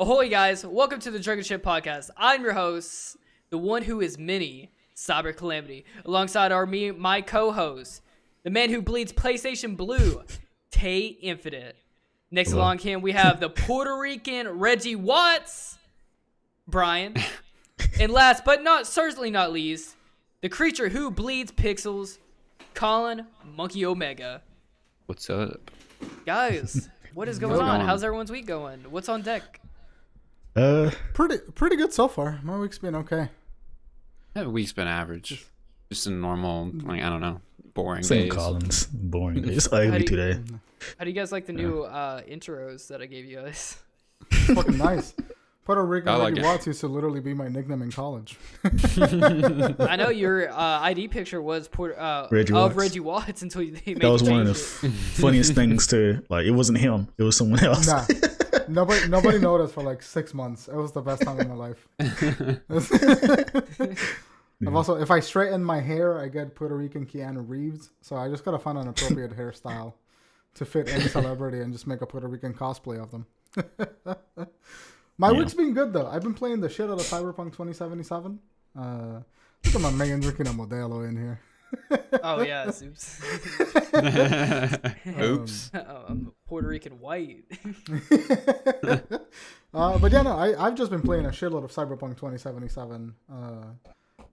Ahoy, guys. Welcome to the Drunken Ship Podcast. I'm your host, the one who is many, CyberCalamity, alongside my co-host, the man who bleeds PlayStation Blue, Tay Infinite. Next along him, we have the Puerto Rican Reggie Watts, Bryan. And last but certainly not least, the creature who bleeds pixels, Colin, MonkeyOmega. What's up? Guys, what is going on? How's everyone's week going? What's on deck? Pretty good so far. My week's been okay. That week's been average. Just a normal, I don't know, boring Same days. Collins, boring days. Ugly today. How do you guys like the new intros that I gave you guys? Fucking nice. Puerto Rican like Reggie Watts used to literally be my nickname in college. I know your ID picture was Reggie Watts until they made that was one of the it. funniest things to like. It wasn't him. It was someone else. Nah, nobody noticed for like 6 months. It was the best time of my life. I've also, if I straighten my hair, I get Puerto Rican Keanu Reeves. So I just gotta find an appropriate hairstyle to fit any celebrity and just make a Puerto Rican cosplay of them. My week's been good though. I've been playing the shit out of Cyberpunk 2077. Look at my man drinking a Modelo in here. Oh yeah, oops. Oops. I'm Puerto Rican white. But yeah, no, I've just been playing a shitload of Cyberpunk 2077.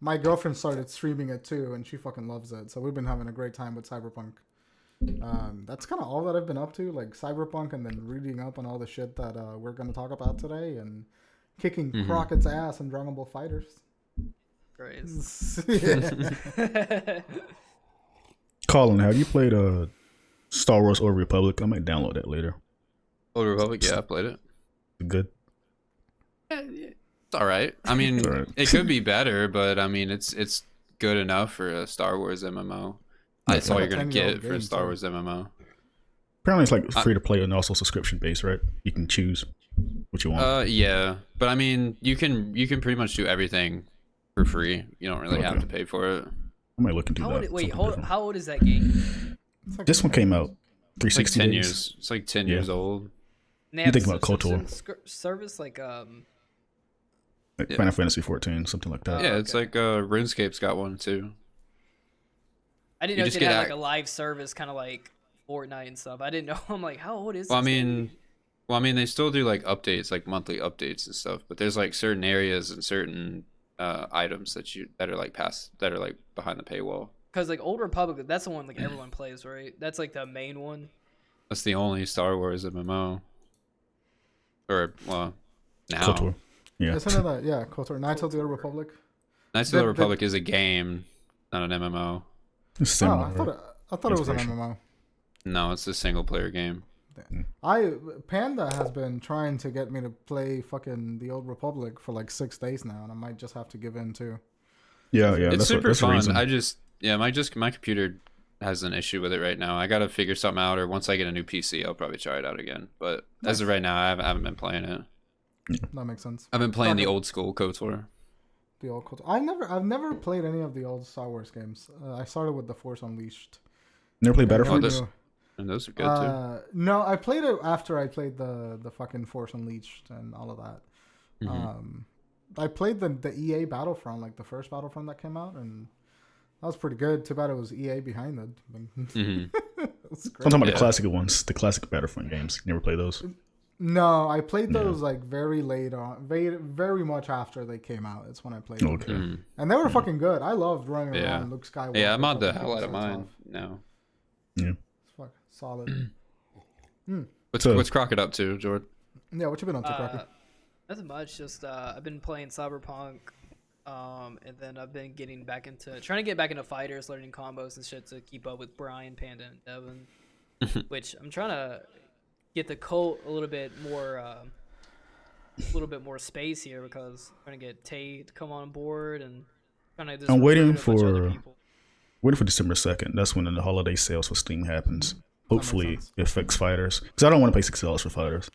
My girlfriend started streaming it too, and she fucking loves it. So we've been having a great time with Cyberpunk. That's kind of all that I've been up to, like Cyberpunk, and then reading up on all the shit that we're going to talk about today, and kicking Crockett's ass in Dragon Ball Fighters. Great. Colin, have you played Star Wars Old Republic? I might download that later. Old Republic, yeah, I played it. Good. It's all right. I mean, it could be better, but I mean, it's good enough for a Star Wars MMO. That's all you're gonna get for a Star Wars MMO. Apparently, it's like free to play and also subscription based, right? You can choose what you want. Yeah, but I mean, you can pretty much do everything for free. You don't really have to pay for it. I might look into that. Wait, how old is that game? This one came out 360 10 days. years. It's like 10 years old. You think about KOTOR. Service like Final Fantasy 14, something like that. Yeah, it's like RuneScape's got one too. I didn't know it had like a live service, kind of like Fortnite and stuff. I didn't know. I'm like, how old is this? Well, I mean, they still do like updates, like monthly updates and stuff. But there's like certain areas and certain items that are like behind the paywall. Because like Old Republic, that's the one like everyone plays, right? That's like the main one. That's the only Star Wars MMO. Or now. KOTOR. Yeah. Isn't it that? Yeah, KOTOR. Knights of the Old Republic. Knights of the Republic is a game, not an MMO. I thought it was an MMO. No, it's a single player game. Panda has been trying to get me to play fucking the Old Republic for like 6 days now, and I might just have to give in too. Yeah. It's super fun. My computer has an issue with it right now. I gotta figure something out, or once I get a new PC, I'll probably try it out again. But as of right now, I haven't been playing it. That makes sense. I've been playing the old school KOTOR. The old KOTOR. I've never played any of the old Star Wars games. I started with The Force Unleashed. Never played Battlefront? And those are good too. No, I played it after I played the fucking Force Unleashed and all of that. I played the EA Battlefront, like the first Battlefront that came out, and that was pretty good. Too bad it was EA behind it. I'm talking about the classic ones, the classic Battlefront games. You never played those? No, I played those like very late on, very much after they came out. It's when I played them. Okay. And they were fucking good. I loved running around Luke Skywalker. Yeah, I'm on the hell out of mine now. Yeah. It's fucking solid. What's Crockett up to, Jordan? Yeah, what you been up to, Crockett? Nothing much. Just I've been playing Cyberpunk, and then I've been trying to get back into fighters, learning combos and shit to keep up with Bryan, Panda, and Devin. Which I'm trying to get the cult a little bit more space here, because I'm trying to get Tay to come on board, and trying to just I'm waiting for December 2nd. That's when the holiday sales for Steam happens. Hopefully it affects fighters, because I don't want to pay $6 for fighters.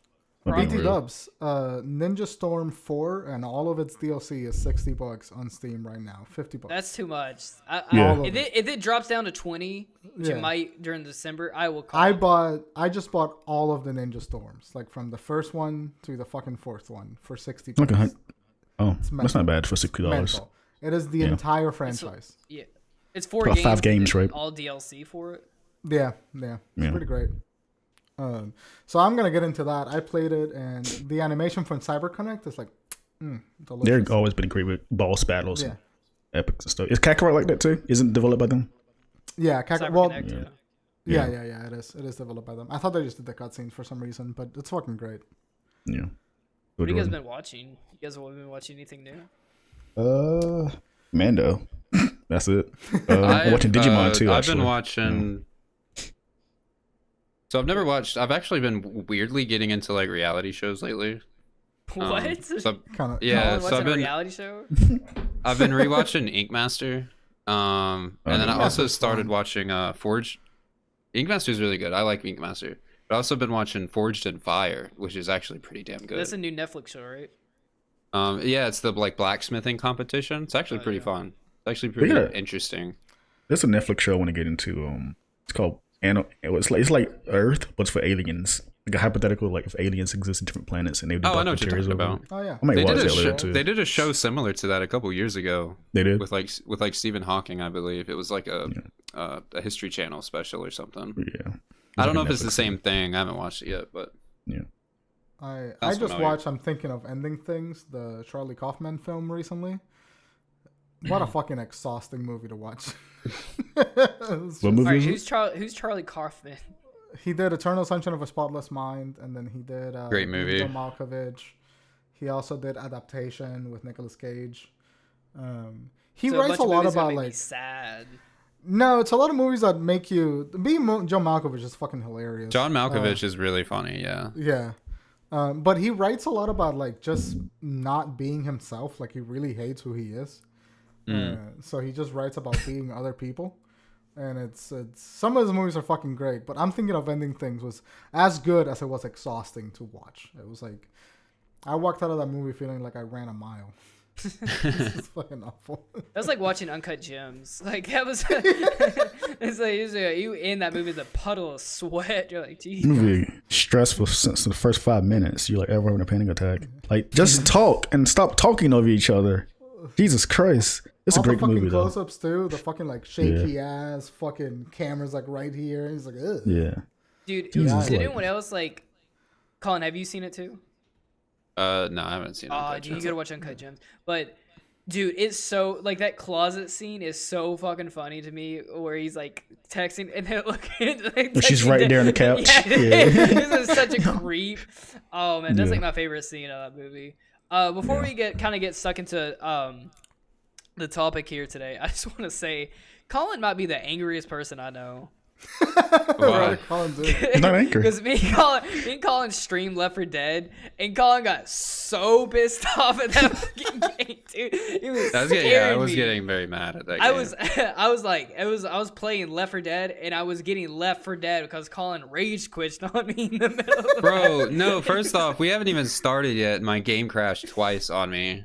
BT Dubs, Ninja Storm 4 and all of its DLC is $60 on Steam right now. $50. That's too much. Yeah. If it drops down to 20, which it might during December, I will call I just bought all of the Ninja Storms, like from the first one to the fucking fourth one for $60. Okay. Oh, that's not bad for $60. It is the entire franchise. It's 4 about games. 5 games, right? All DLC for it. Yeah. It's pretty great. So I'm gonna get into that. I played it, and the animation from CyberConnect is like, delicious. They've always been great with boss battles, and epics and stuff. Is Kakarot like that too? Isn't it developed by them? Yeah, CyberConnect, yeah, it is. It is developed by them. I thought they just did the cutscenes for some reason, but it's fucking great. Yeah. What have you guys been watching? You guys have been watching anything new? Mando. That's it. I'm watching Digimon too. I've been watching. So I've actually been weirdly getting into like reality shows lately. What? So I've been a reality show. I've been rewatching Ink Master. And then I also started watching Forged. Ink Master is really good. I like Ink Master. But I've also been watching Forged in Fire, which is actually pretty damn good. That's a new Netflix show, right? It's the like blacksmithing competition. It's actually pretty fun. It's actually pretty interesting. There's a Netflix show I want to get into. It's called it's like Earth, but it's for aliens. Like a hypothetical, like if aliens exist in different planets and they I know what you're talking about. Oh yeah, I might watch that later too. They did a show similar to that a couple years ago. They did with like Stephen Hawking, I believe. It was like a History Channel special or something. Yeah, I don't know if it's the same thing. I haven't watched it yet, but yeah. I just watched I'm Thinking of Ending Things, the Charlie Kaufman film recently. What a fucking exhausting movie to watch. What movie is it? Who's Charlie Kaufman? He did Eternal Sunshine of a Spotless Mind, and then he did great movie. John Malkovich. He also did Adaptation with Nicolas Cage. He writes a lot about like sad. No, it's a lot of movies that make you. John Malkovich is fucking hilarious. John Malkovich is really funny. Yeah. Yeah. But he writes a lot about like just not being himself. Like he really hates who he is. So he just writes about being other people. And it's some of his movies are fucking great, but I'm Thinking of Ending Things was as good as it was exhausting to watch. It was like I walked out of that movie feeling like I ran a mile. It's fucking awful. That was like watching Uncut Gems. Like that was. It's like you in that movie, the puddle of sweat. You're like, geez. Movie stressful since the first 5 minutes. You're like ever having a panic attack. Like just talk and stop talking over each other. Jesus Christ. It's a great movie though. Close-ups too. The fucking like shaky ass fucking cameras like right here. He's like, ugh. Yeah. Dude, did anyone else like? Colin, have you seen it too? No, I haven't seen it. Oh, dude, you gotta watch Uncut Gems. But dude, it's so like that closet scene is so fucking funny to me, where he's like texting and then looking. Like, she's right there on the couch. This is such a creep. Oh man, that's like my favorite scene of that movie. Before we get stuck into the topic here today, I just want to say Colin might be the angriest person I know. Why? He's not angry. Because me and Colin streamed Left 4 Dead, and Colin got so pissed off at that fucking game, dude. It was I was getting very mad at that game. I was playing Left 4 Dead, and I was getting Left 4 Dead because Colin rage quit on me in the middle of the Bro, no, first off, we haven't even started yet. My game crashed twice on me.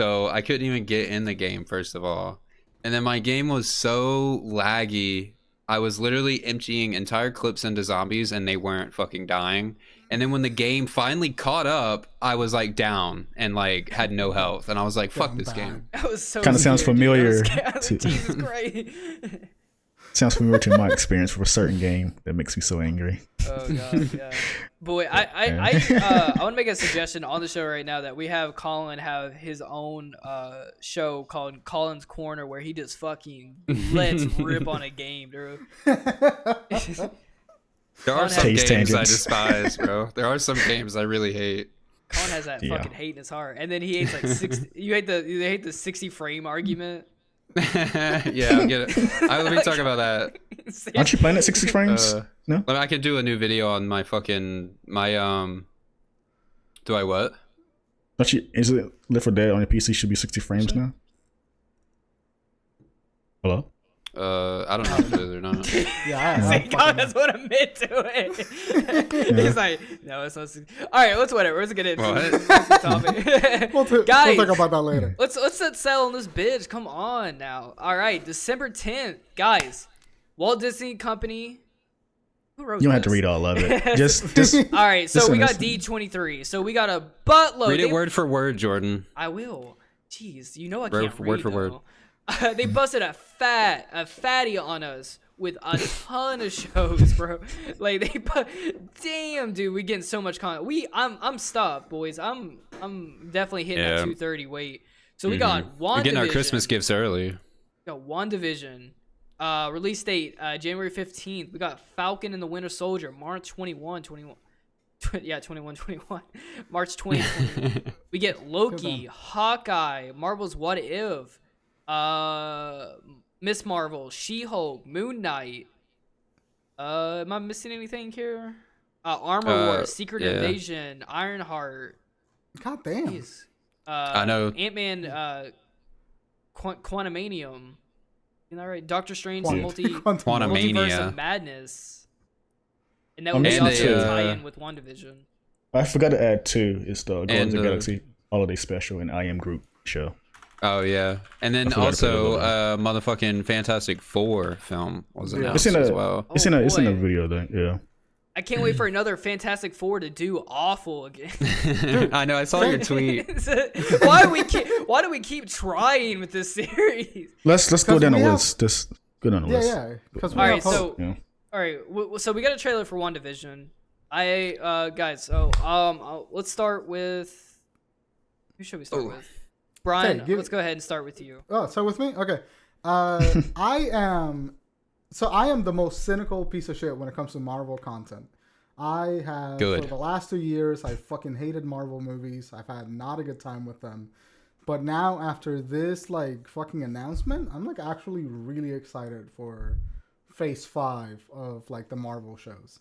So I couldn't even get in the game, first of all. And then my game was so laggy. I was literally emptying entire clips into zombies and they weren't fucking dying. And then when the game finally caught up, I was like down and like had no health. And I was like, fuck this game. That was so kind of sounds familiar. Jesus Christ. Sounds familiar to my experience with a certain game that makes me so angry. Oh god, yeah. Boy, I want to make a suggestion on the show right now that we have Colin have his own show called Colin's Corner, where he just fucking lets rip on a game, dude. There are some games I despise, bro. There are some games I really hate. Colin has that fucking hate in his heart, and then he hates like 60. You hate the 60 frame argument. Yeah, I get it. Let me talk about that. Aren't you playing at 60 frames? No. I could do a new video on my fucking Do I what? Is it Left 4 Dead on your PC should be 60 frames now? Hello? I don't know if it is or not. Yeah, God, that's what I meant to it. He's like, no, it's not. All right, let's get into the topic. Guys, we'll talk about that later. Let's set sail on this bitch. Come on now. All right, December 10th, guys. Walt Disney Company. Who wrote You don't this? have to read all of it. Just All right, so we got listen. D23. So we got a buttload. Read it word for word, Jordan. I will. Jeez, you know I Word can't for read word for word. though. They busted a fatty on us with a ton of shows, bro. Like they put, damn, dude, we getting so much content. I'm stuffed, boys. I'm definitely hitting that 230 weight. So we got WandaVision. We're getting our Christmas gifts early. We got WandaVision. Release date January 15th. We got Falcon and the Winter Soldier, March 21. March 2020. We get Loki, Hawkeye, Marvel's What If, Miss Marvel, She-Hulk, Moon Knight. Am I missing anything here? Armor Wars, Secret Invasion, Ironheart. God damn. Jeez. I know. Ant-Man, Quantumanium. Isn't that right? Doctor Strange, Quantumania. Multiverse of Madness. And that would be also tie in with WandaVision. I forgot to add too. It's the Guardians of the Galaxy Holiday Special and I Am Group show. Oh yeah, and then also motherfucking Fantastic Four film was announced as well. It's in a video thing. Yeah. I can't wait for another Fantastic Four to do awful again. I know. I saw your tweet. Why do we keep trying with this series? Let's go down the list. Just go down the list. Yeah. Because all right, so we got a trailer for WandaVision. Guys, so let's start with who should we start with? Bryan, let's go ahead and start with you. Oh, start with me? Okay. I am the most cynical piece of shit when it comes to Marvel content. I have for the last 2 years I fucking hated Marvel movies. I've had not a good time with them. But now after this like fucking announcement, I'm like actually really excited for phase 5 of like the Marvel shows.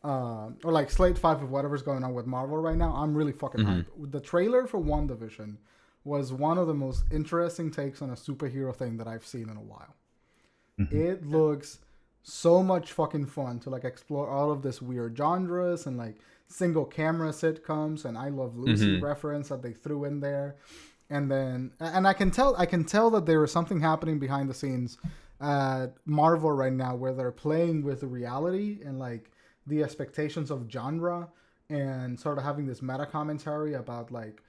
Or like slate 5 of whatever's going on with Marvel right now. I'm really fucking hyped. The trailer for WandaVision was one of the most interesting takes on a superhero thing that I've seen in a while. It looks so much fucking fun to like explore all of this weird genres and like single camera sitcoms and I Love Lucy reference that they threw in there. And then I can tell that there is something happening behind the scenes at Marvel right now where they're playing with reality and like the expectations of genre and sort of having this meta commentary about like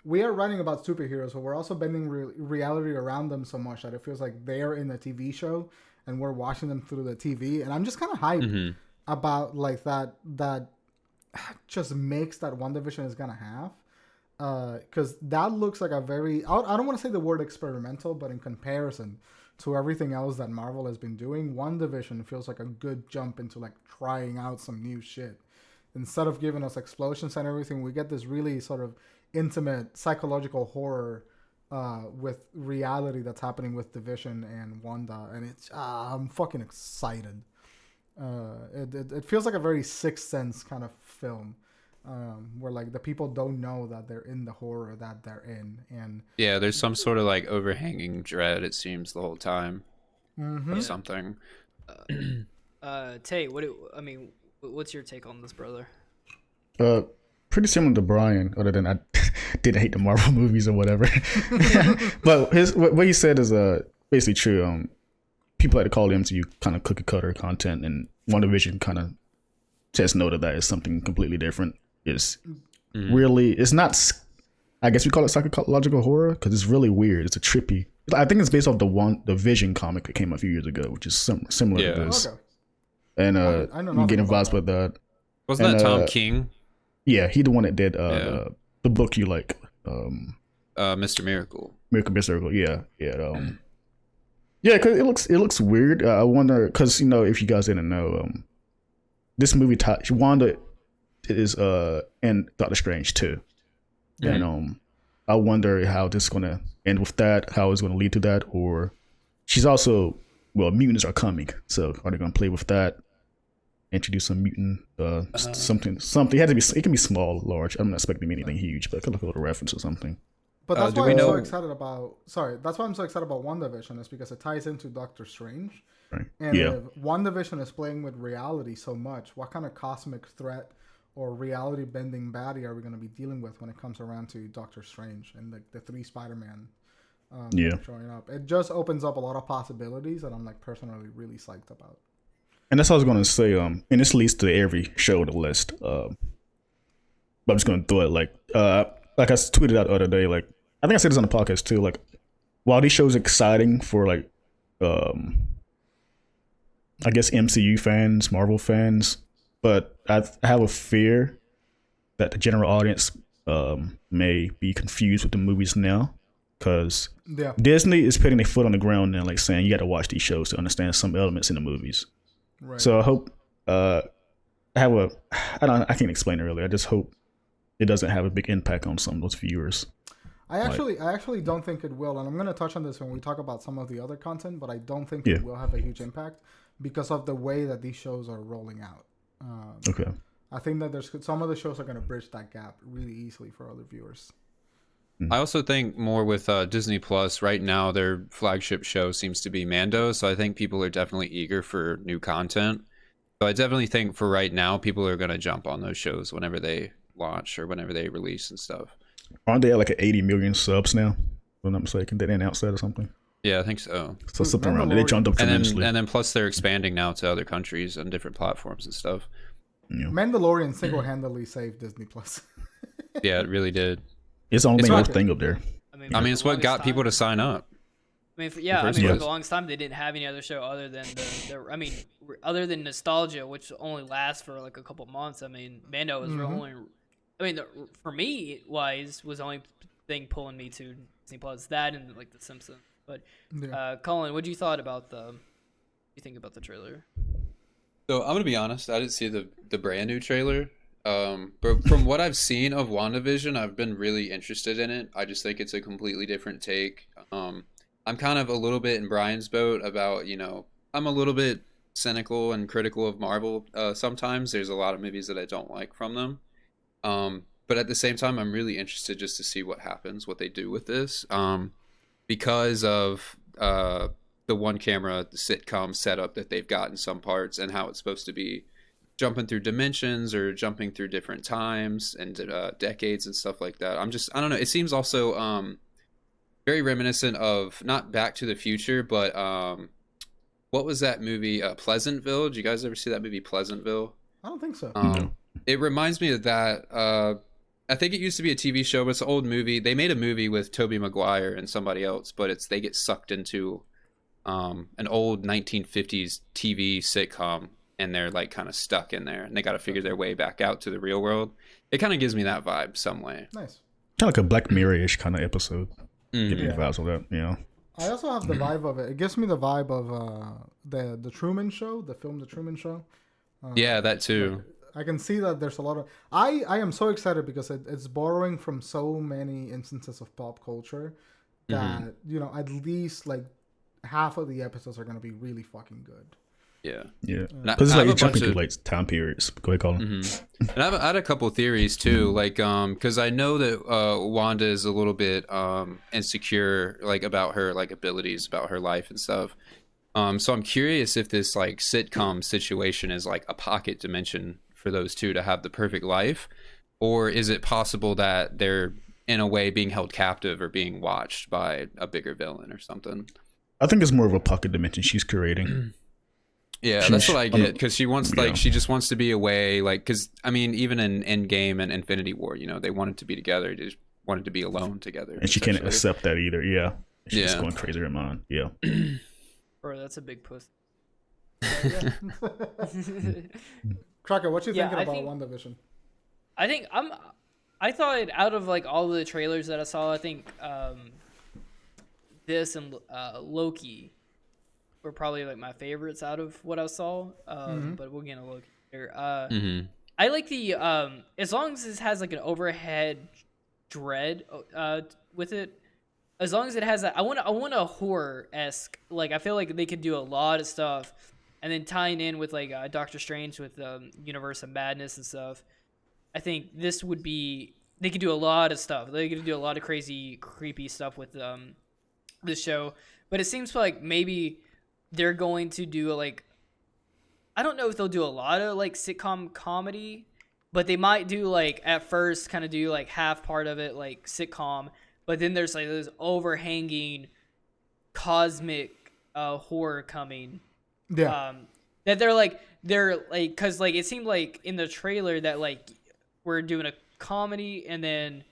we are writing about superheroes, but we're also bending reality around them so much that it feels like they're in a TV show and we're watching them through the TV. And I'm just kind of hyped about like that just makes that WandaVision is going to have. Because that looks like a very, I don't want to say the word experimental, but in comparison to everything else that Marvel has been doing, WandaVision feels like a good jump into like trying out some new shit. Instead of giving us explosions and everything, we get this really sort of intimate psychological horror with reality that's happening with Division and Wanda, and it's I'm fucking excited. It feels like a very Sixth Sense kind of film, where like the people don't know that they're in the horror that they're in, and yeah, there's some sort of like overhanging dread. It seems the whole time of something. Tay, what's your take on this, brother? Pretty similar to Bryan, other than I didn't hate the Marvel movies or whatever. But what he said is basically true. People like to call the MCU kind of cookie cutter content, and WandaVision kind of says no to that. It's something completely different. It's really, it's not, I guess we call it psychological horror because it's really weird. It's a trippy. I think it's based off the Vision comic that came a few years ago, which is similar to this. Okay. And I'm getting vibes with that. Wasn't that Tom King? Yeah, he the one that did the book you like, Mr. Miracle. Miracle, yeah. Because it looks weird. I wonder, because if you guys didn't know, this movie Wanda is in Doctor Strange too, and I wonder how this is gonna end with that, how it's gonna lead to that, or she's also mutants are coming, so are they gonna play with that? Introduce some mutant something. It can be small, large. I'm not expecting anything huge, but it could look a little reference or something. But that's why I'm so excited about. That's why I'm so excited about WandaVision is because it ties into Doctor Strange. Right. And if WandaVision is playing with reality so much, what kind of cosmic threat or reality bending baddie are we going to be dealing with when it comes around to Doctor Strange and the 3 Spider-Man showing up. It just opens up a lot of possibilities that I'm like personally really psyched about. And that's what I was gonna say. And this leads to every show on the list. But I'm just gonna throw it like I tweeted out the other day. Like I think I said this on the podcast too. Like while these shows are exciting for like I guess MCU fans, Marvel fans, but I have a fear that the general audience may be confused with the movies now, because Disney is putting their foot on the ground and like saying you got to watch these shows to understand some elements in the movies. Right. So I hope I can't explain it really. I just hope it doesn't have a big impact on some of those viewers. I actually don't think it will, and I'm going to touch on this when we talk about some of the other content, but I don't think it will have a huge impact because of the way that these shows are rolling out. Okay. I think that there's some of the shows are going to bridge that gap really easily for other viewers. I also think more with Disney Plus right now, their flagship show seems to be Mando, so I think people are definitely eager for new content. So I definitely think for right now, people are going to jump on those shows whenever they launch or whenever they release and stuff. Aren't they at like 80 million subs now? If I'm not mistaken, they didn't announce that or something. Yeah, I think so. So something around there. They jumped up tremendously. And then plus they're expanding now to other countries and different platforms and stuff. Yeah. Mandalorian single-handedly saved Disney Plus. Yeah, it really did. It's the only thing up there. I mean, it's what got people to sign up. I mean, for the longest time, they didn't have any other show other than other than nostalgia, which only lasts for like a couple months. I mean, Mando was only. I mean, for me, was the only thing pulling me to Disney Plus. That and like The Simpsons. But Colin, what do you think about the trailer? So I'm gonna be honest. I didn't see the brand new trailer. But from what I've seen of WandaVision, I've been really interested in it. I just think it's a completely different take. I'm kind of a little bit in Bryan's boat about, I'm a little bit cynical and critical of Marvel. Sometimes there's a lot of movies that I don't like from them. But at the same time, I'm really interested just to see what happens, what they do with this. Because of the one camera sitcom setup that they've got in some parts and how it's supposed to be jumping through dimensions or jumping through different times and decades and stuff like that. I don't know. It seems also very reminiscent of not Back to the Future, but what was that movie? Pleasantville. Did you guys ever see that movie Pleasantville? I don't think so. No. It reminds me of that. I think it used to be a TV show, but it's an old movie. They made a movie with Tobey Maguire and somebody else, but they get sucked into an old 1950s TV sitcom, and they're like kind of stuck in there, and they got to figure their way back out to the real world. It kind of gives me that vibe some way. Nice. Kind of like a Black Mirror-ish kind of episode. Mm-hmm. Give me the vibes of that, I also have the vibe of it. It gives me the vibe of the Truman Show, the film The Truman Show. Yeah, that too. I can see that there's a lot of... I am so excited because it's borrowing from so many instances of pop culture that, at least like half of the episodes are going to be really fucking good. Yeah. Because it's like jumping through like time periods. Go ahead, Colin. Mm-hmm. And I had a couple theories too, like because I know that Wanda is a little bit insecure, like about her like abilities, about her life and stuff. So I'm curious if this like sitcom situation is like a pocket dimension for those two to have the perfect life, or is it possible that they're in a way being held captive or being watched by a bigger villain or something? I think it's more of a pocket dimension she's creating. Yeah, that's what I get, because she wants she just wants to be away, like, because I mean, even in Endgame and Infinity War, they wanted to be together, they just wanted to be alone together, and she can't accept that either. She's just going crazy in her mind. Bro, that's a big pussy. Cracker, what you thinking about WandaVision? I thought out of like all the trailers that I saw, I think this and Loki were probably like my favorites out of what I saw. But we'll get a look here. I like the as long as this has like an overhead dread with it. As long as it has that, I want a horror-esque. Like, I feel like they could do a lot of stuff, and then tying in with like Doctor Strange with Universe of Madness and stuff. I think this would be. They could do a lot of stuff. They could do a lot of crazy, creepy stuff with this show. But it seems like maybe they're going to do like. I don't know if they'll do a lot of like sitcom comedy, but they might do like at first kind of do like half part of it like sitcom. but then there's like this overhanging cosmic horror coming. Yeah. That they're like because like it seemed like in the trailer that like we're doing a comedy, and then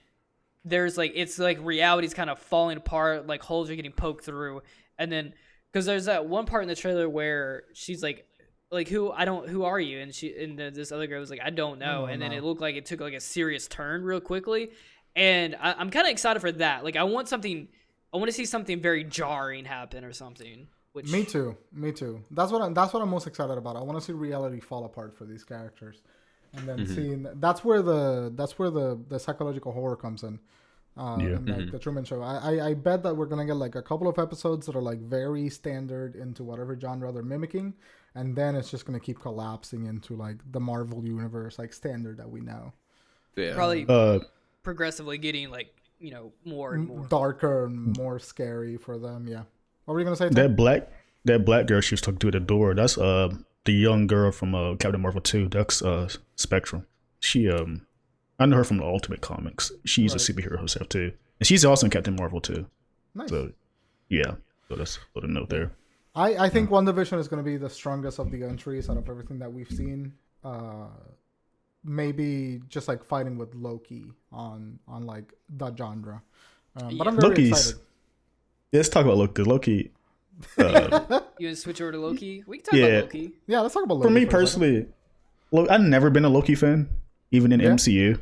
there's like it's like reality's kind of falling apart, like holes are getting poked through, and then because there's that one part in the trailer where she's like who are you, and this other girl was like I don't know, and then it looked like it took like a serious turn real quickly, and I'm kind of excited for that. Like I want to see something very jarring happen or something. Which... Me too. That's what I'm most excited about. I want to see reality fall apart for these characters, and then seeing that's where the psychological horror comes in. And like the Truman Show. I bet that we're gonna get like a couple of episodes that are like very standard into whatever genre they're mimicking, and then it's just gonna keep collapsing into like the Marvel universe, like standard that we know. Yeah. Probably progressively getting like more and more darker and more scary for them. Yeah. What were you gonna say, Tim? That black girl she was talking to at the door, that's the young girl from Captain Marvel 2. That's Spectrum. She I know her from the Ultimate Comics. She's a superhero herself too, and she's also in Captain Marvel too. Nice. So yeah, so that's a little note there. I think WandaVision is going to be the strongest of the entries out of everything that we've seen. Maybe just like fighting with Loki on like that genre. But I'm very excited. Yeah, let's talk about Loki. Loki. You want to switch over to Loki? We can talk about Loki. Yeah, let's talk about Loki. For me personally, I've never been a Loki fan, even in MCU.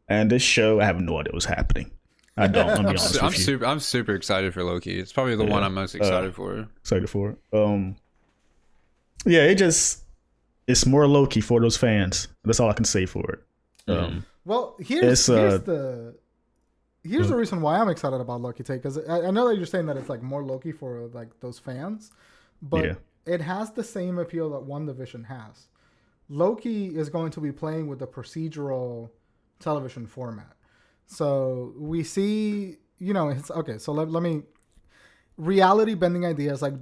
And this show, I have no idea what's happening. I don't. I'm, I'm super excited for Loki. It's probably the one I'm most excited for. Yeah, it's more Loki for those fans. That's all I can say for it. Well, here's the reason why I'm excited about Loki, because I know that you're saying that it's like more Loki for like those fans, but it has the same appeal that WandaVision has. Loki is going to be playing with the procedural television format. So we see, it's okay. So let me reality bending ideas like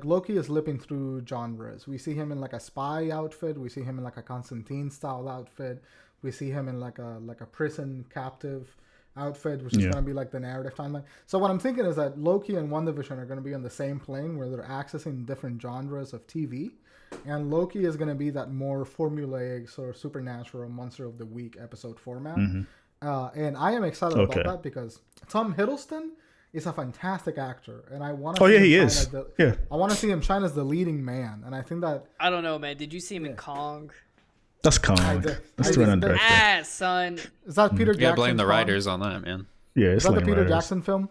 Loki is lipping through genres. We see him in like a spy outfit. We see him in like a Constantine style outfit. We see him in like a prison captive outfit, which is going to be like the narrative timeline. So what I'm thinking is that Loki and WandaVision are going to be on the same plane where they're accessing different genres of TV. And Loki is going to be that more formulaic sort of supernatural monster of the week episode format. And I am excited about that because Tom Hiddleston is a fantastic actor, and I want to. Oh yeah, he is. I want to see him shine as the leading man, and I think that. I don't know, man. Did you see him in Kong? That's Kong. That's the random director. Ah, son. Is that Peter Jackson? Yeah, blame the writers on that, man. Yeah, is that the Peter Jackson film?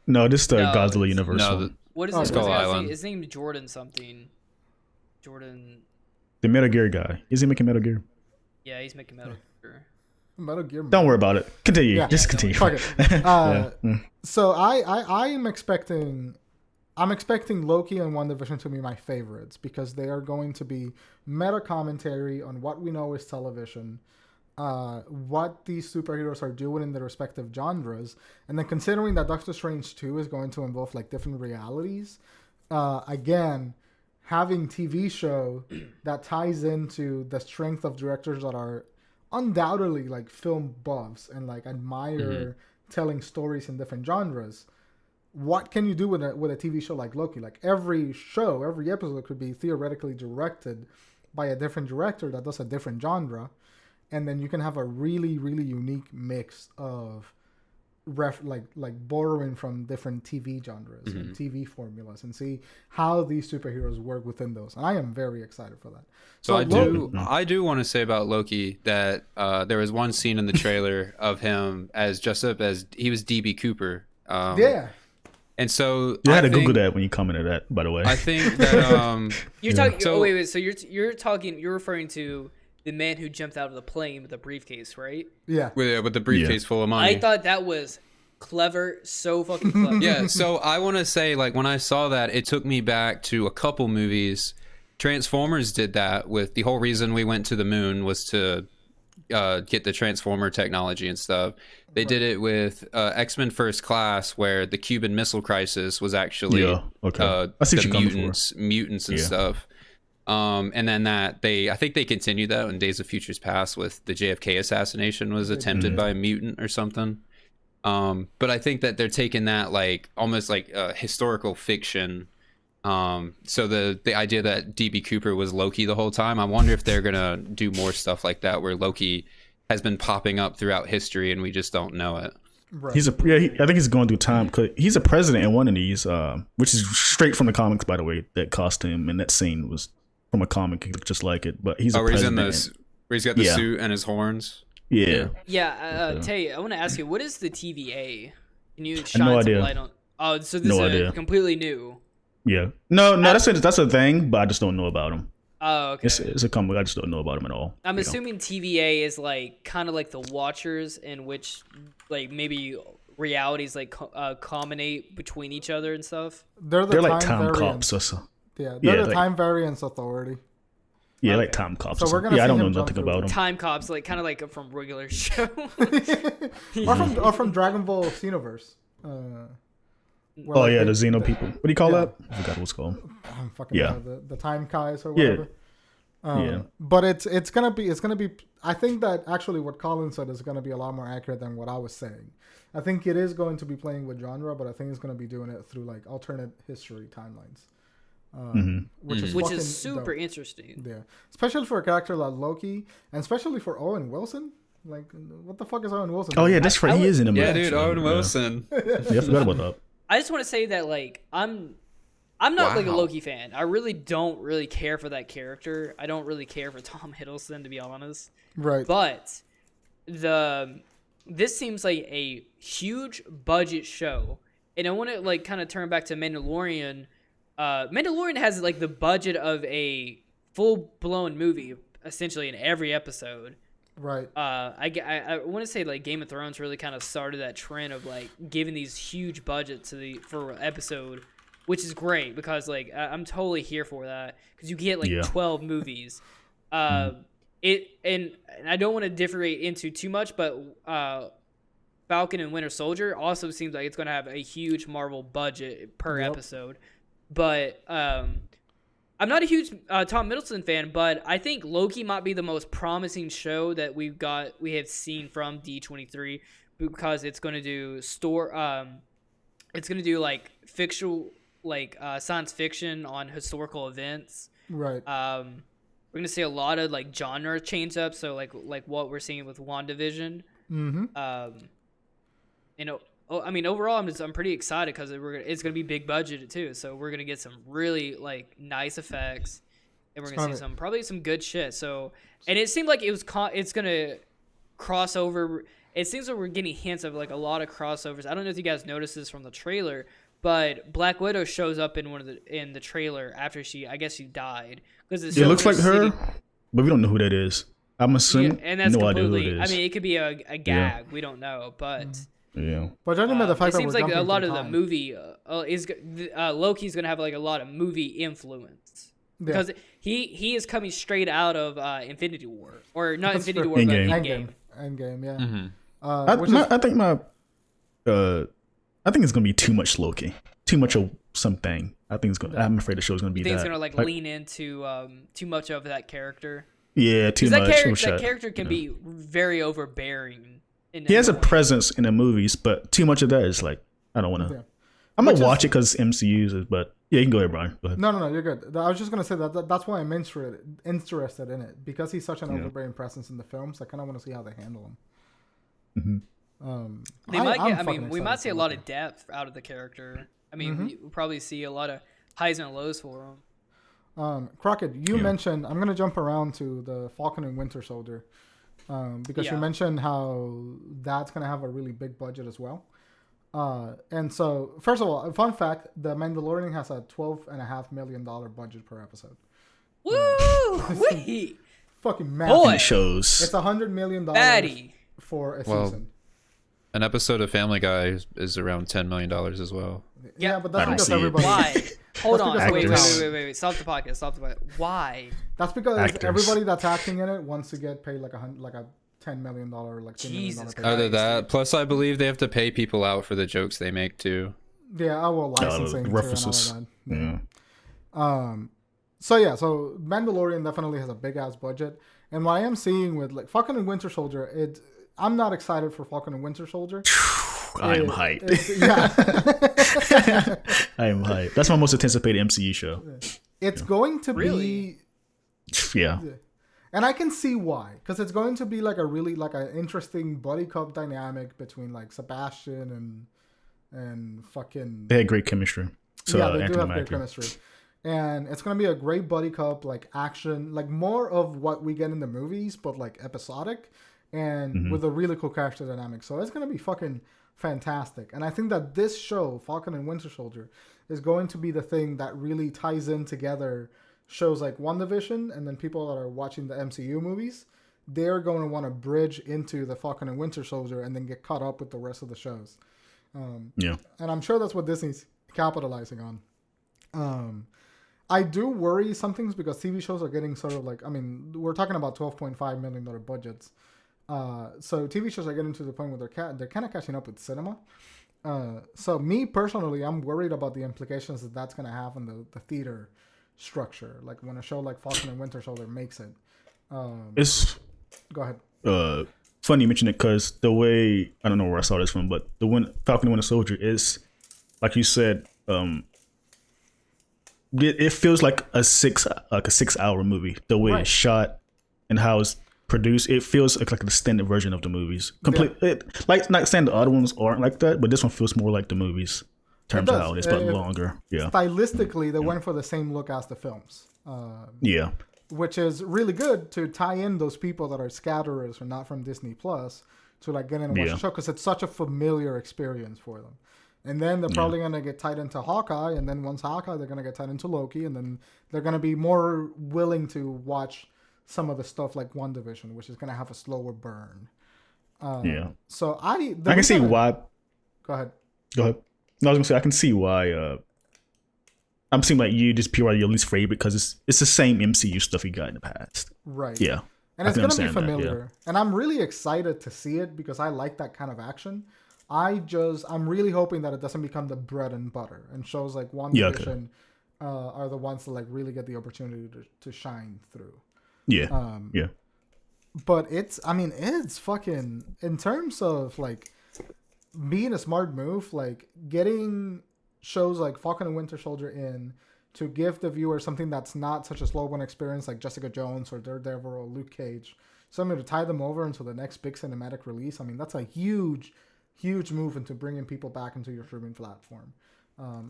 No, this is the Godzilla Universal. No, what is his name? His name is Jordan something. Jordan. The Metal Gear guy. Is he making Metal Gear? Yeah, he's making Metal Gear. Metal Gear. Don't worry about it. Continue. Yeah. Just continue. Fuck it. So I'm expecting Loki and WandaVision to be my favorites because they are going to be meta commentary on what we know is television, what these superheroes are doing in their respective genres, and then considering that Doctor Strange 2 is going to involve like different realities, again, having TV show that ties into the strength of directors that are undoubtedly like film buffs and like admire telling stories in different genres. What can you do with a TV show like Loki? Like every episode could be theoretically directed by a different director that does a different genre, and then you can have a really, really unique mix of borrowing from different TV genres and TV formulas, and see how these superheroes work within those. And I am very excited for that. So I do want to say about Loki that there was one scene in the trailer of him as dressed up as he was DB Cooper. And so you had to Google that when you commented that, by the way. I think that you're talking. So, wait. So you're referring to the man who jumped out of the plane with a briefcase, right? Yeah. With the briefcase full of money. I thought that was clever, so fucking clever. Yeah. So I want to say, like, when I saw that, it took me back to a couple movies. Transformers did that with the whole reason we went to the moon was to get the Transformer technology and stuff. They did it with X-Men First Class, where the Cuban Missile Crisis was actually the mutants and stuff. And then I think they continued that in Days of Futures Past with the JFK assassination was attempted by a mutant or something. But I think that they're taking that like almost like historical fiction. So the idea that DB Cooper was Loki the whole time, I wonder if they're gonna do more stuff like that, where Loki has been popping up throughout history and we just don't know it. Right. I think he's going through time. Cause he's a president in one of these, which is straight from the comics, by the way. That costume and that scene was from a comic. He looked just like it, but he's a where he's president. Where he's got the suit and his horns. Yeah. Tay, I want to ask you, what is the TVA? Can you no shine some idea. light on? Oh, so this No is idea. completely new. Yeah. No, that's a thing, but I just don't know about him. Oh, okay. It's a comic. I just don't know about him at all. I'm assuming TVA is like kind of like the Watchers, in which like maybe realities like culminate between each other and stuff. They're like time variance. cops or so. Yeah, they're the like, time variance authority. Yeah, Okay. like time cops. So or we're something. gonna I don't see know him jump nothing through about him. Time cops, like kind of like from regular show. or from Dragon Ball Xenoverse. Oh yeah, the Xeno people. What do you call that? I forgot what it's called. I'm fucking Yeah. the time Kais or Yeah. whatever. Yeah. But it's gonna be. I think that actually what Colin said is gonna be a lot more accurate than what I was saying. I think it is going to be playing with genre, but I think it's gonna be doing it through like alternate history timelines, which is Which fucking is super dope. interesting. Yeah, especially for a character like Loki, and especially for Owen Wilson. Like, what the fuck is Owen Wilson? Oh doing? yeah, that's right. He is in the movie. Yeah, dude, Owen Wilson. Yeah, I forgot about that. I just want to say that like I'm not like a Wow. Loki fan. I really don't really care for that character. I don't really care for Tom Hiddleston, to be honest. Right. But this seems like a huge budget show, and I want to like kind of turn back to Mandalorian. Mandalorian has like the budget of a full blown movie essentially in every episode. Right. I want to say like Game of Thrones really kind of started that trend of like giving these huge budgets for an episode, which is great because like I'm totally here for that because you get like 12 movies. And I don't want to differentiate into too much, but Falcon and Winter Soldier also seems like it's going to have a huge Marvel budget per episode. But I'm not a huge Tom Hiddleston fan, but I think Loki might be the most promising show that we have seen from D23 because it's going to do it's going to do like fictional, like science fiction on historical events. Right. We're going to see a lot of like genre change up, so like what we're seeing with WandaVision. I mean, overall, I'm pretty excited because it's going to be big budgeted too. So we're going to get some really like nice effects, and we're going to see probably some good shit. So, and it seemed like it's going to cross over. It seems like we're getting hints of like a lot of crossovers. I don't know if you guys noticed this from the trailer, but Black Widow shows up in the trailer after she died because it looks like her, but we don't know who that is. I'm assuming. Yeah, and that's no idea who completely. it is. I mean, it could be a gag. Yeah. We don't know, but. Yeah, but judging by the fact it that seems we're like a jumping lot through of the time. movie Loki's gonna have like a lot of movie influence because he is coming straight out of Infinity War or not That's Infinity true. War but Endgame. Endgame. Endgame, yeah. I think it's gonna be too much Loki, too much of something. I'm afraid the show's gonna be I think that. it's gonna like lean into too much of that character. Yeah, too much. That character can be very overbearing. He has a presence in the movies, but too much of that is like I don't want to. Yeah. I'm gonna watch it because MCU's, but yeah, you can go ahead, Bryan. Go ahead. No, you're good. I was just gonna say that's why I'm interested in it because he's such an overbearing presence in the films. I kind of want to see how they handle him. We might see a lot of depth out of the character. I mean, we'll probably see a lot of highs and lows for him. Crockett, you mentioned. I'm gonna jump around to the Falcon and Winter Soldier because you mentioned how that's gonna have a really big budget as well. And so, first of all, a fun fact: The Mandalorian has a $12.5 million budget per episode. Woo! Wee! Fucking massive. Boy. Shows. It's $100 million Fatty. for a season. An episode of Family Guy is around $10 million as well. Yeah, but I that's don't because see it. everybody. Why? Hold on. because Wait. Stop the podcast. Why? That's because Actors. everybody that's acting in it wants to get paid like a $10 million, like $10 million Jesus pay. Christ. Either that, plus I believe they have to pay people out for the jokes they make too. Yeah, I will licensing too and all references. of that. Yeah. So Mandalorian definitely has a big ass budget, and what I am seeing with like Falcon and Winter Soldier, I'm not excited for Falcon and Winter Soldier. I am hyped. Yeah. I am hyped. That's my most anticipated MCU show. It's going to Really? be. Yeah. And I can see why, because it's going to be like a really like an interesting buddy cop dynamic between like Sebastian and fucking. They had great chemistry. So yeah, they do Anthony have great Mackie. chemistry, and it's going to be a great buddy cop like action, like more of what we get in the movies, but like episodic, and with a really cool character dynamic. So it's going to be fucking fantastic. And I think that this show, Falcon and Winter Soldier, is going to be the thing that really ties in together shows like WandaVision, and then people that are watching the MCU movies, they're going to want to bridge into the Falcon and Winter Soldier and then get caught up with the rest of the shows. Yeah. And I'm sure that's what Disney's capitalizing on. I do worry some things because TV shows are getting sort of like, I mean, we're talking about $12.5 million budgets. So TV shows are getting to the point where they're kind of catching up with cinema. So me personally, I'm worried about the implications that that's going to have on the theater structure. Like when a show like Falcon and Winter Soldier makes it. It's Go ahead. funny you mention it because the way, I don't know where I saw this from, but Falcon and Winter Soldier is, like you said, it feels like a 6 hour movie. The way it's shot and how it's produced, it feels like an extended version of the movies. Like not saying the other ones aren't like that, but this one feels more like the movies in terms of how it's but longer. Yeah. Stylistically, they went for the same look as the films. Yeah. Which is really good to tie in those people that are scatterers or not from Disney Plus to like get in and watch the show, because it's such a familiar experience for them. And then they're probably going to get tied into Hawkeye, and then once Hawkeye, they're going to get tied into Loki, and then they're going to be more willing to watch some of the stuff like WandaVision, which is going to have a slower burn. So I can see why. Go ahead. No, I was going to say I can see why. I'm seeing like you just pure your least favorite because it's the same MCU stuff you got in the past. Right. Yeah. And it's going to be familiar. And I'm really excited to see it because I like that kind of action. I'm really hoping that it doesn't become the bread and butter, and shows like WandaVision are the ones that like really get the opportunity to shine through. Yeah. But it's fucking, in terms of like being a smart move, like getting shows like Falcon and Winter Soldier in to give the viewer something that's not such a slow burn experience like Jessica Jones or Daredevil or Luke Cage, something to tie them over into the next big cinematic release. I mean, that's a huge move into bringing people back into your streaming platform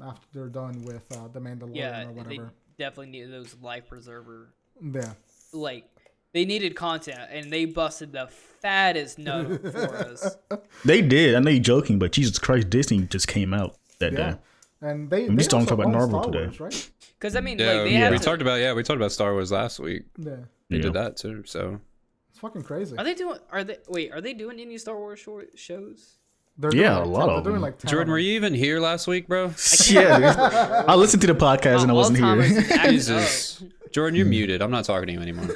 after they're done with The Mandalorian or whatever. They definitely needed those life preserver. Yeah. Like, they needed content, and they busted the fattest nut for us. They did. I know you're joking, but Jesus Christ, Disney just came out that day. And they just don't also talk about own Marvel Star today. Wars, right? Because I mean, we talked about Star Wars last week. Yeah. They did that too, so It's fucking crazy. Are they doing any Star Wars shows? They're a doing lot of they're doing them. like 10 Jordan, of were them. you even here last week, bro? Yeah, dude. I listened to the podcast and I wasn't here. Jesus. Jordan, you're muted. I'm not talking to you anymore.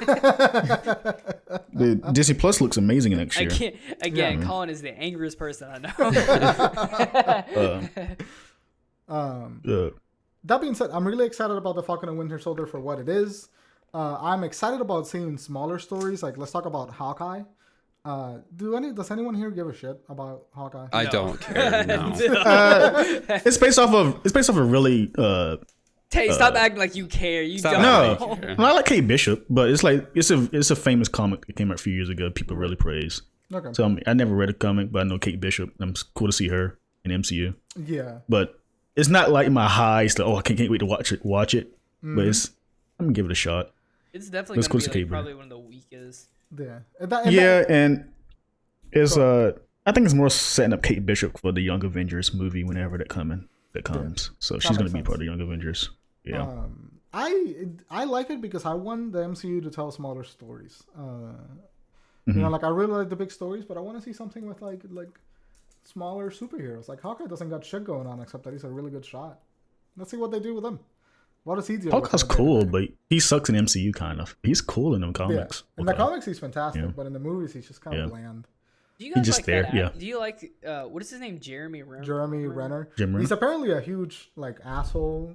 The Disney Plus looks amazing next I year. can't. Again, Colin is the angriest person I know. That being said, I'm really excited about the Falcon and Winter Soldier for what it is. I'm excited about seeing smaller stories. Like, let's talk about Hawkeye. Does anyone here give a shit about Hawkeye? I don't care. No. It's based off a really Stop acting like you care. You Stop don't. acting like you care. I like Kate Bishop, but it's a famous comic that came out a few years ago. People really praise. Okay. So I never read a comic, but I know Kate Bishop. And it's cool to see her in MCU. Yeah. But it's not like my high. It's like, I can't wait to watch it. Mm-hmm. But I'm gonna give it a shot. It's definitely cool going to to be see probably one of the weakest. Yeah. And it's I think it's more setting up Kate Bishop for the Young Avengers movie whenever that comes. Yeah. So she's gonna be part of the Young Avengers. Yeah. I like it because I want the MCU to tell smaller stories. You know, like I really like the big stories, but I want to see something with like smaller superheroes. Like Hawkeye doesn't got shit going on except that he's a really good shot. Let's see what they do with him. What does he do? Hawkeye's cool, but he sucks in MCU kind of. He's cool in them comics. Yeah. In the comics, he's fantastic, but in the movies, he's just kind of bland. Do you guys just like there, that? yeah. Do you like what is his name? Jeremy Renner. Jeremy Renner. Jim Renner. He's apparently a huge like asshole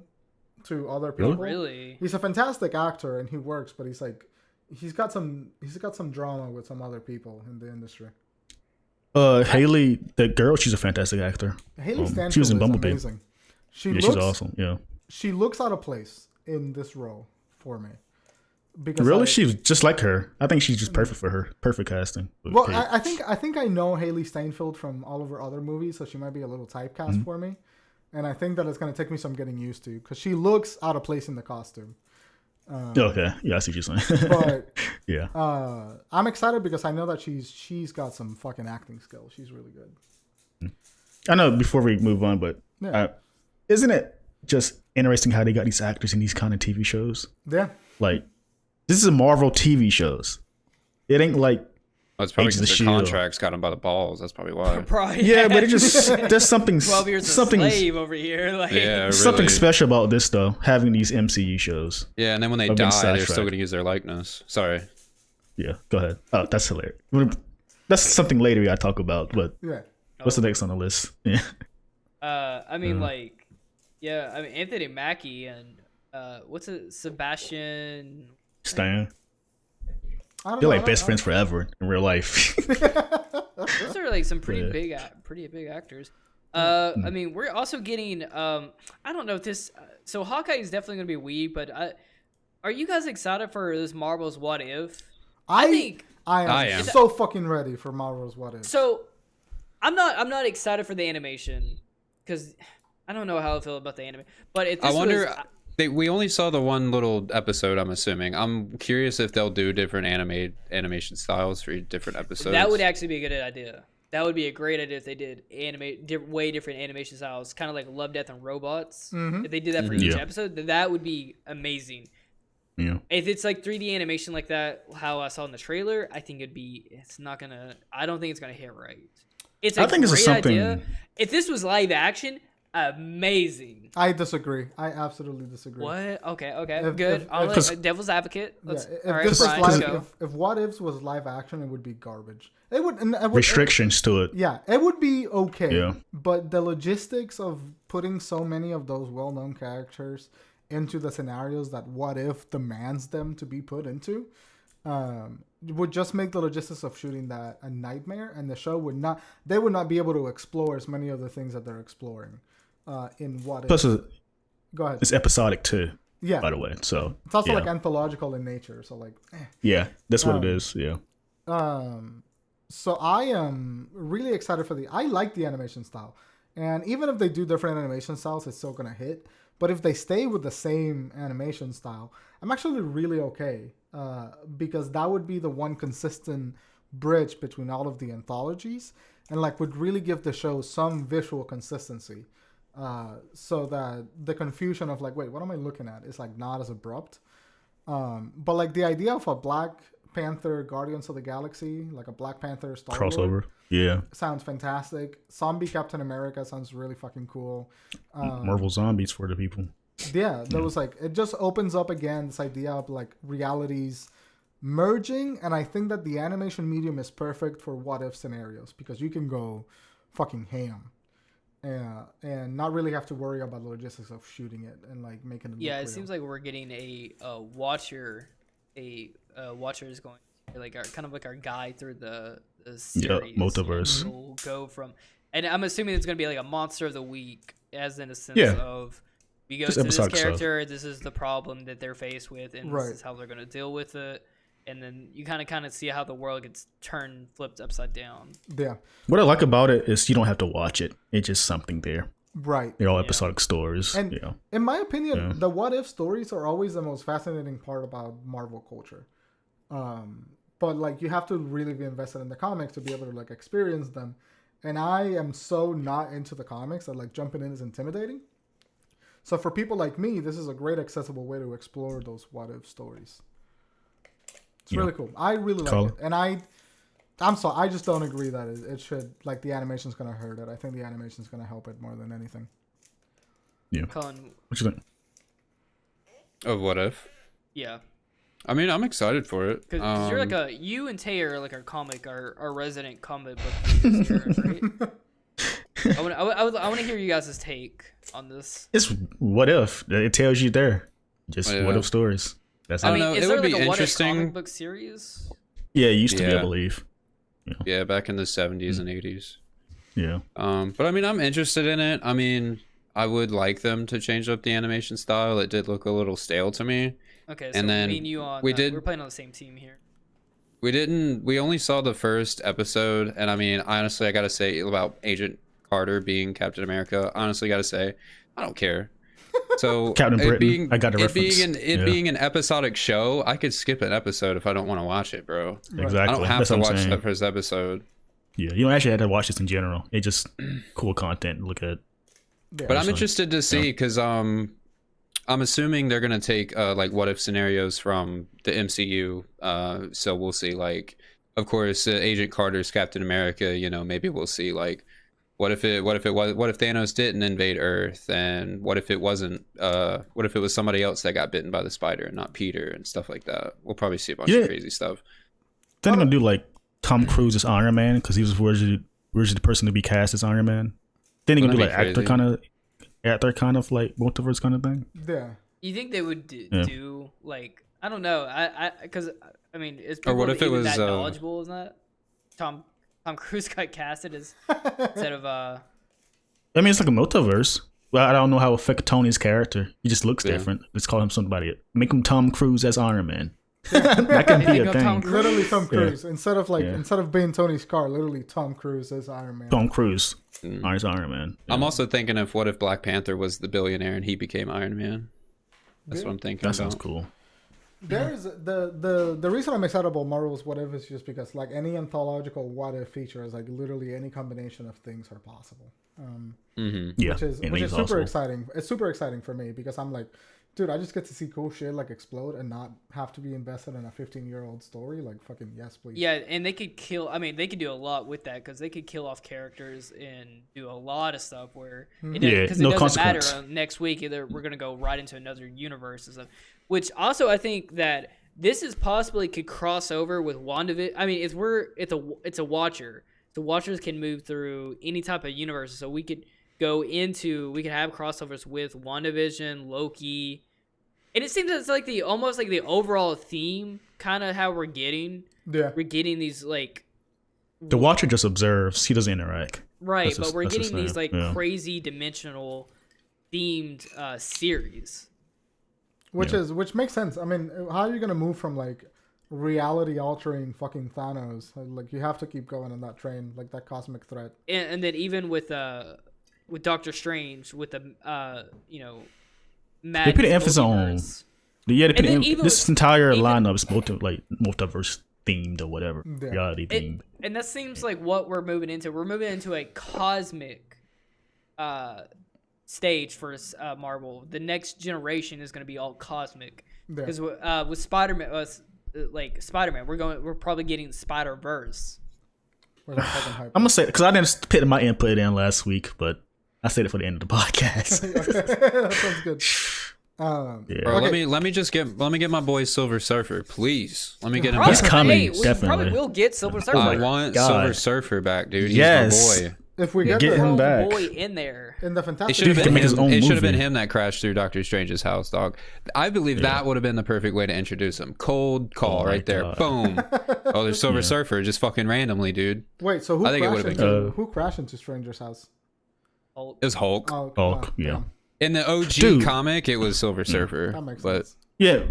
to other people. Really? He's a fantastic actor and he works, but he's got some drama with some other people in the industry. Haley, the girl, she's a fantastic actor. Haley Stanfield she was in is Bumblebee. amazing. She's awesome. Yeah. She looks out of place in this role for me. Because Really, she's just like her. I think she's just perfect for her. Perfect casting. Well, I think I know Haley Steinfeld from all of her other movies, so she might be a little typecast for me, and I think that it's gonna take me some getting used to because she looks out of place in the costume. Okay, yeah, I see what you're saying. But yeah, I'm excited because I know that she's got some fucking acting skills. She's really good. I know. Before we move on, but Yeah. isn't it just interesting how they got these actors in these kind of TV shows? Yeah. Like, this is a Marvel TV shows. It ain't like That's probably Agents of because the S.H.I.E.L.D. contracts got him by the balls. That's probably why. Probably. yeah, but it just there's something 12 years something a slave over here. Like, Yeah, really. something special about this though. Having these MCU shows. Yeah, and then when they I've been die, they're sidetracked. still gonna use their likeness. Sorry. Yeah, go ahead. Oh, that's hilarious. That's something later we gotta talk about. But Yeah. what's the next on the list? Yeah. I mean, like, yeah, I mean, Anthony Mackie and what's it, Sebastian? Stan. I don't They're know, like best friends forever in real life. Those are like some pretty Yeah. big actors. I mean, we're also getting. I don't know if this. So Hawkeye is definitely gonna be weak, but are you guys excited for this Marvel's What If? I think I am so fucking ready for Marvel's What If. so. I'm not excited for the animation because I don't know how I feel about the anime. But if this I wonder. was, We only saw the one little episode. I'm assuming. I'm curious if they'll do different animation styles for different episodes. that would actually be a good idea. That would be a great idea if they did way different animation styles, kind of like Love, Death, and Robots. If they did that for each episode, then that would be amazing. Yeah. If it's like 3D animation like that, how I saw in the trailer, I think I don't think it's gonna hit right. It's a I think great it's something. idea. If this was live action, amazing. I disagree. I absolutely disagree. What? Okay, If- good. if- I'm if- like devil's advocate. Yeah, Let's, if all right, this was Bryan, live, go. if What Ifs was live action, it would be garbage. It would, and it would Restrictions to it. Yeah, it would be okay. Yeah. But the logistics of putting so many of those well-known characters into the scenarios that What If demands them to be put into would just make the logistics of shooting that a nightmare, and the show would not. They would not be able to explore as many of the things that they're exploring in What If. Plus, Go ahead. it's episodic too. Yeah, By the way, so it's also yeah. like anthological in nature. So like, Yeah, that's what it is. Yeah. So I am really excited for I like the animation style. And even if they do different animation styles, it's still going to hit. But if they stay with the same animation style, I'm actually really okay. Because that would be the one consistent bridge between all of the anthologies. And like would really give the show some visual consistency. So that the confusion of like, wait, what am I looking at? Is like not as abrupt. But like the idea of a Black Panther Guardians of the Galaxy, like a Black Panther Star Lord, Crossover. Yeah. sounds fantastic. Zombie Captain America sounds really fucking cool. Marvel Zombies for the people. Yeah, that was like, it just opens up again this idea of like realities merging, and I think that the animation medium is perfect for what if scenarios because you can go fucking ham. And not really have to worry about the logistics of shooting it and like making it. Yeah, look it real. seems like we're getting a watcher. Watcher is going like our kind of like our guide through the series. multiverse. And we'll go from, and I'm assuming it's going to be like a monster of the week, as in a sense Yeah. of we go Just to this episodic character, this is the problem that they're faced with, and Right. this is how they're going to deal with it. And then you kind of see how the world gets flipped upside down. Yeah, What I like about it is you don't have to watch it. It's just something there. right. They're all episodic stories. And Yeah. in my opinion, Yeah. the what if stories are always the most fascinating part about Marvel culture. But like you have to really be invested in the comics to be able to like experience them. And I am so not into the comics that like jumping in is intimidating. So for people like me, this is a great accessible way to explore those what if stories. It's Yeah. really cool. I really like Colin? it. And I'm sorry, I just don't agree that it should, like the animation's going to hurt it. I think the animation's going to help it more than anything. Yeah. Colin, What you think? Of What If? yeah. I mean, I'm excited for it. Because you're like you and Tay are like our resident comic book news here, right? I want to hear you guys' take on this. It's what if. It tells you there. Just Yeah. what if stories. That's I it. don't know. Is It there would like be a what if interesting. comic book series? Yeah, it used to be, I Yeah. believe. Yeah, back in the 70s and 80s. Yeah. But I mean, I'm interested in it. I mean, I would like them to change up the animation style. It did look a little stale to me. Okay, so And then me and you on we're playing on the same team here. We only saw the first episode, and I mean, honestly, I gotta say about Agent Carter being Captain America, honestly gotta say, I don't care. So Captain Britain, I got a reference. Being an episodic show, I could skip an episode if I don't want to watch it, bro. Exactly. I don't have That's to what I'm watch saying. that first episode. Yeah, you don't actually have to watch this in general. It's just cool content to look at. Yeah. But I'm interested to see because I'm assuming they're gonna take like what if scenarios from the MCU. So we'll see. Like, of course, Agent Carter's Captain America. You know, maybe we'll see like what if Thanos didn't invade Earth, and what if it wasn't? What if it was somebody else that got bitten by the spider and not Peter and stuff like that? We'll probably see a bunch of crazy stuff. Then they're gonna do like Tom Cruise as Iron Man because he was originally the person to be cast as Iron Man. Then they're gonna do like actor kind of like multiverse kind of thing. Yeah. You think they would do like, I don't know, because I mean, is people Or what if it was that knowledgeable as that? Tom Cruise got casted as instead of I mean, it's like a multiverse. Well, I don't know how it affect Tony's character. He just looks different. Let's call him somebody. Make him Tom Cruise as Iron Man. That can be a thing. Literally Tom Cruise. Instead of being Tony Stark, literally Tom Cruise as Iron Man. Tom Cruise as Iron Man. Yeah. I'm also thinking of what if Black Panther was the billionaire and he became Iron Man. That's what I'm thinking. That sounds cool. There's the reason I'm excited about Marvel's What If is just because like any anthological What If feature is like literally any combination of things are possible. Yeah, which is super exciting. It's super exciting for me because I'm like, dude, I just get to see cool shit like explode and not have to be invested in a 15-year-old story. Like, fucking yes, please. Yeah, and they could kill. I mean, they could do a lot with that because they could kill off characters and do a lot of stuff where it doesn't matter. Next week, either we're gonna go right into another universe and stuff. Which also, I think that this is possibly could cross over with WandaVision. I mean, it's a Watcher. The Watchers can move through any type of universe, so we could have crossovers with WandaVision, Loki. And it seems it's like almost like the overall theme, kind of how we're getting. Yeah. We're getting these like. The Watcher just observes; he doesn't interact. Right, but we're getting these like crazy dimensional themed series. Which makes sense. I mean, how are you gonna move from like reality altering fucking Thanos? Like, you have to keep going on that train, like that cosmic threat. And then even with Doctor Strange, with the they put an emphasis on this entire lineup is multiverse themed or whatever, reality themed. And that seems like what we're moving into. We're moving into a cosmic stage for Marvel. The next generation is going to be all cosmic because with Spider-Man, we're probably getting Spider-Verse. I'm gonna say because I didn't put my input in last week, but I said it for the end of the podcast. That sounds good. Bro, okay. let me get my boy Silver Surfer, please. Let me get him. He's coming, we definitely. Probably will get Silver Surfer. I want Silver Surfer back, dude. He's my boy. If we get him back boy in there, in the Fantastic, it should have been him that crashed through Doctor Strange's house, dog. I believe that would have been the perfect way to introduce him. Cold call right there, boom. Oh, there's Silver Surfer just fucking randomly, dude. Wait, so who crashed into Stranger's house? It was Hulk. Oh, Hulk, yeah. In the OG comic, it was Silver Surfer. That makes sense. Yeah.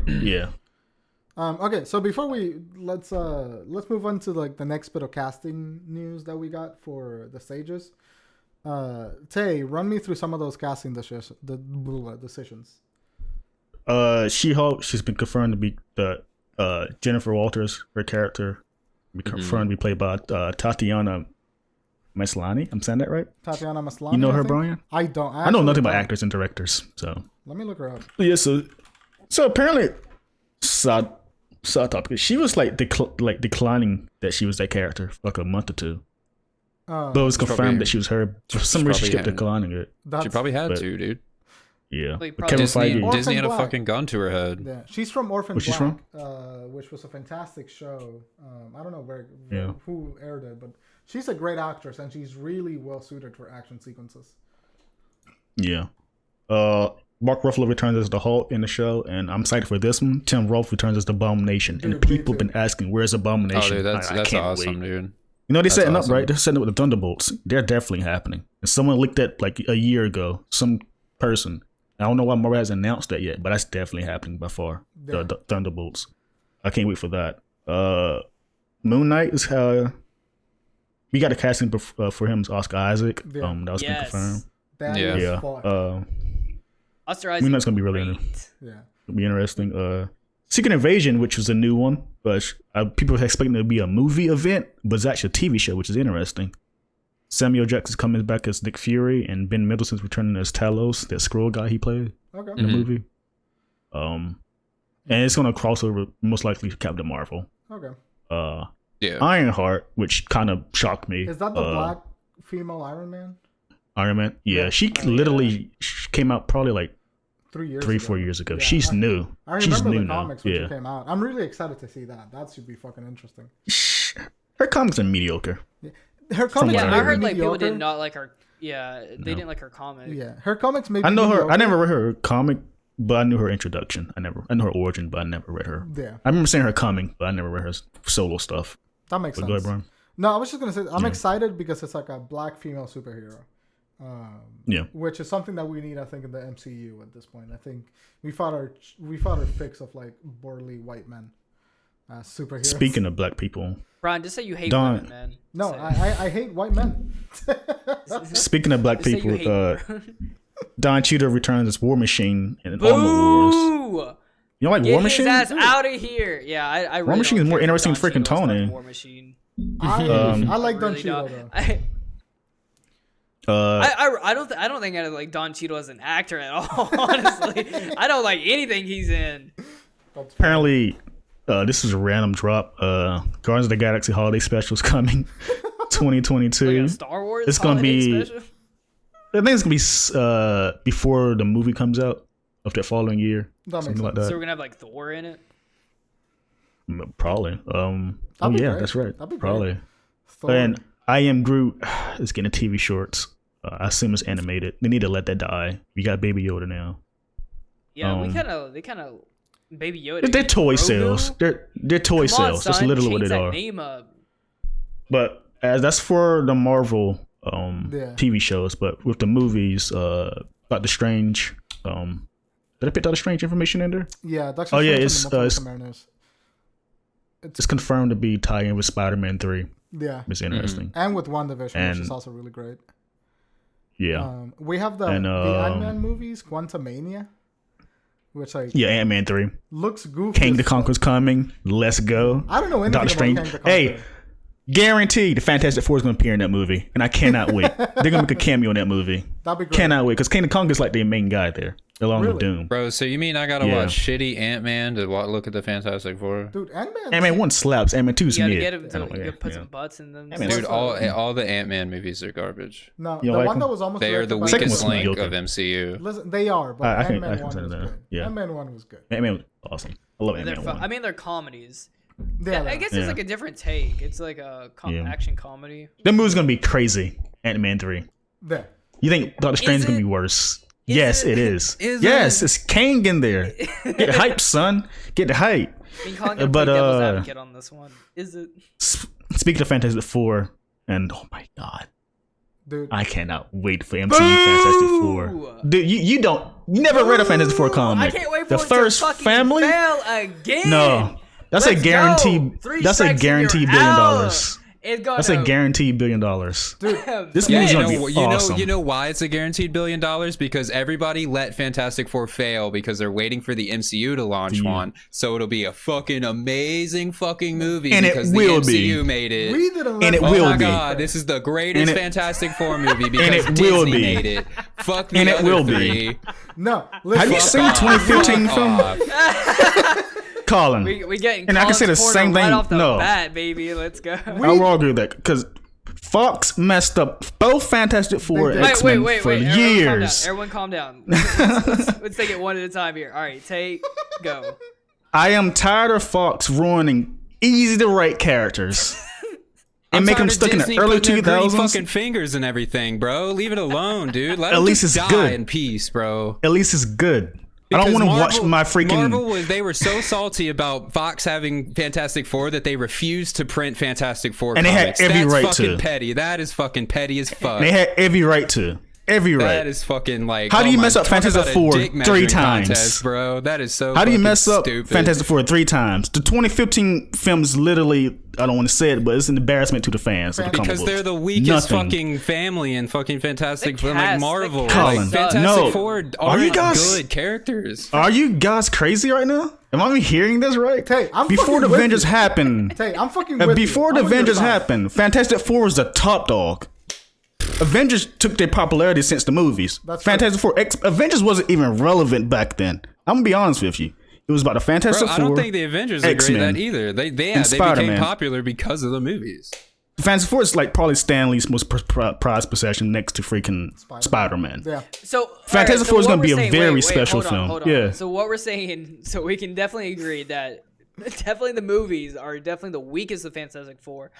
Okay, so before let's move on to like the next bit of casting news that we got for the stages. Tay, run me through some of those casting decisions. She-Hulk, she's been confirmed to be the Jennifer Walters, her character, confirmed to be played by Tatiana Maslany. I'm saying that right? Tatiana Maslany. You know her, Bryan? I don't. I know nothing about actors and directors, so let me look her up. Yeah, so apparently, topic. She was like declining that she was that character for like a month or two. But it was confirmed that she was her. For some reason, she kept declining it. She probably had to, dude. Yeah, Disney had a fucking gun to her head. Yeah, she's from Orphan Black, from? Which was a fantastic show. I don't know who aired it, but she's a great actress and she's really well suited for action sequences. Yeah. Mark Ruffalo returns as the Hulk in the show, and I'm excited for this one. Tim Roth returns as the Abomination, and people have been asking, "Where's Abomination?" Oh, dude, that's awesome, dude. You know, they're setting awesome. up, right? They're setting up with the Thunderbolts. They're definitely happening. And someone leaked that like a year ago. Some person. I don't know why Marvel hasn't announced that yet, but that's definitely happening by far. Yeah. The Thunderbolts. I can't wait for that. Moon Knight is how we got a casting for him as Oscar Isaac. Yeah. That was been confirmed. That Yeah. is Yeah. fuck. Oscar Moon Isaac. Knight's gonna be really great. Yeah. It'll be interesting. Secret Invasion, which was a new one, but people were expecting it to be a movie event, but it's actually a TV show, which is interesting. Samuel Jackson's coming back as Nick Fury, and Ben Mendelsohn's returning as Talos, that Skrull guy he played Okay. in the movie. And it's gonna cross over most likely to Captain Marvel. Okay. Yeah. Ironheart, which kind of shocked me. Is that the black female Iron Man? Iron Man? Yeah, Yeah. she literally came out probably like 3 years. 4 years ago. Yeah, She's new. I She's remember new the now. comics when Yeah, she came out. I'm really excited to see that. That should be fucking interesting. her comics are mediocre. Her comics. what Yeah, I I heard like people mediocre. did not like her. Yeah, they didn't like her comic. Yeah, her comics. Maybe I know her. I mediocre. never read her comic, but I knew her introduction. I know her origin, but I never read her. Yeah, I remember seeing her coming, but I never read her solo stuff. that makes But sense. go ahead, Brian. No, I was just gonna say I'm Yeah. excited because it's like a black female superhero. Yeah. Which is something that we need, I think, in the MCU at this point. I think we fought our fix of like burly white men superheroes. Speaking of black people, Brian, just say you hate Don- women, man. No, Say- I hate white men. speaking of black just say you people, hate them. Don Cheadle returns as War Machine in Armor Wars. Boo! You don't like Get War his Machine? ass out of here. Yeah, I really War Machine don't is more care for interesting Don than freaking Cheadle as Tony. War Machine. I like Don Really Cheadle don't. though. I don't think I like Don Cheadle as an actor at all. Honestly, I don't like anything he's in. Apparently, this is a random drop. Guardians of the Galaxy Holiday Special is coming, 2022. Like a Star Wars. It's gonna holiday be- special? I think it's gonna be before the movie comes out of that following year, That makes something like sense. So that. we're gonna have like Thor in it. Probably. Oh That'd be yeah, great. that's right. That'd be great. Probably. Thor. And I Am Groot is getting TV shorts. I assume it's animated. They need to let that die. We got Baby Yoda now. Yeah, Um, they kind of Baby Yoda. They're toy Grogu? sales. They're toy Come on, sales. That's son, literally what change they that are. Name up. But as that's for the Marvel Yeah. TV shows. But with the movies, Doctor Strange. Did I put Doctor Strange information in there? Yeah, Doctor Oh, yeah, Strange and the Multiverse of Madness. It's confirmed to be tied in with Spider-Man 3. Yeah, It's interesting. and with WandaVision, which And- is also really great. Yeah. We have the And, Ant-Man movies, Quantumania, which like Yeah, Ant-Man 3. looks goofy. King as the fuck. Conqueror's coming. Let's go. I don't know anything Doctor about Strange. King the Conqueror. Hey, guaranteed the Fantastic Four is going to appear in that movie. And I cannot wait. They're going to make a cameo in that movie. That'd be great. Cannot wait. Because King the Conqueror's like the main guy there. Along with Really? Doom. Bro, so you mean I gotta Yeah. watch shitty Ant-Man to look at the Fantastic Four? Dude, Ant-Man. Ant-Man 1 slaps. Ant-Man 2's You gotta mid. get him I to don't- you gotta put yeah. some butts in them. Ant-Man Dude, What's all the Ant-Man movies are garbage. No, You the like one them? that was almost They are the directed by- Second weakest one's link mediocre. of MCU. Listen, they are, but I can Ant-Man 1 consider was that. good. Yeah. Ant-Man 1 was good. Ant-Man was awesome. I love They're Ant-Man fun. 1. I mean, they're comedies. Yeah, I guess Yeah. it's like a different take. It's like a Yeah. action comedy. That movie's going to be crazy. Ant-Man 3. there. You think Doctor Strange is it? going to be worse? Yes, it? it is. Is Yes, it? it's Kang in there. Get hype, son. Get the hype. I mean, Colin, But, devil's advocate on this one. Is it? Speaking of Fantastic Four, and oh my god, Dude, I cannot wait for MCU Fantastic Four. Dude, you never read a Fantastic Four comic. I can't wait for the it first to fucking family. fail again. No, that's Let's a guarantee. go. Three That's a strikes and guarantee you're $1 billion. out. It's gonna. That's a guaranteed $1 billion. This Yeah, movie's you gonna know, be awesome. you know why it's a guaranteed $1 billion? Because everybody let Fantastic Four fail because they're waiting for the MCU to launch one. So it'll be a fucking amazing fucking movie And it because will the be. MCU made it. we didn't And let it Oh will my be. god, this is the greatest And it- Fantastic Four movie because it Disney will be. made it. Fuck the And it other will be. three. No, Have listen. you Fuck seen off. 2015 Fuck film? off. Colin? We getting. And I can say the Colin's same corner right thing- off the no. bat, baby. Let's go. I will agree with that because Fox messed up both Fantastic Four They and did. X-Men wait. for years. Everyone calm down. Let's take it one at a time here. All right, take go. I am tired of Fox ruining easy to write characters and make them tired of stuck in Disney the early putting their green 2000s. fucking fingers and everything, bro. Leave it alone, dude. Let At them least just it's die good. in peace, bro. At least it's good. I don't Because want to watch my freaking. Marvel they were so salty about Fox having Fantastic Four that they refused to print Fantastic Four And they had comics. every That's right fucking to. petty. That is fucking petty as fuck. They had every right to. Every right. That is fucking like. How do you my- mess up talk Fantastic about a Four dick 3 measuring times? contest, bro? That is so. How do you fucking mess up stupid. Fantastic Four 3 times? The 2015 film is literally, I don't want to say it, but it's an embarrassment to the fans. Of the comic Because books. they're the weakest Nothing. fucking family in fucking Fantastic The Four, cast- like the Marvel. cast Like Colin, Fantastic no. Four Are you aren't guys- good characters. Are you guys crazy right now? Am I hearing this right? Tay, I'm Before fucking the with Avengers you. happened, Hey, I'm fucking with before you. the I'm on your Avengers side. happened, Fantastic Four was the top dog. Avengers took their popularity since the movies. That's Fantastic Four, Avengers wasn't even relevant back then. I'm gonna be honest with you. It was about the Fantastic Bro, I Four. don't think the Avengers are great X-Men, at either. They became Spider-Man. popular because of the movies. Fantastic Four is like probably Stan Lee's most prized possession next to freaking Spider-Man. Yeah. So Fantastic Four is what gonna be we're a saying- very special hold on, film. hold on. Yeah. So what we're saying, so we can definitely agree that definitely the movies are definitely the weakest of Fantastic Four,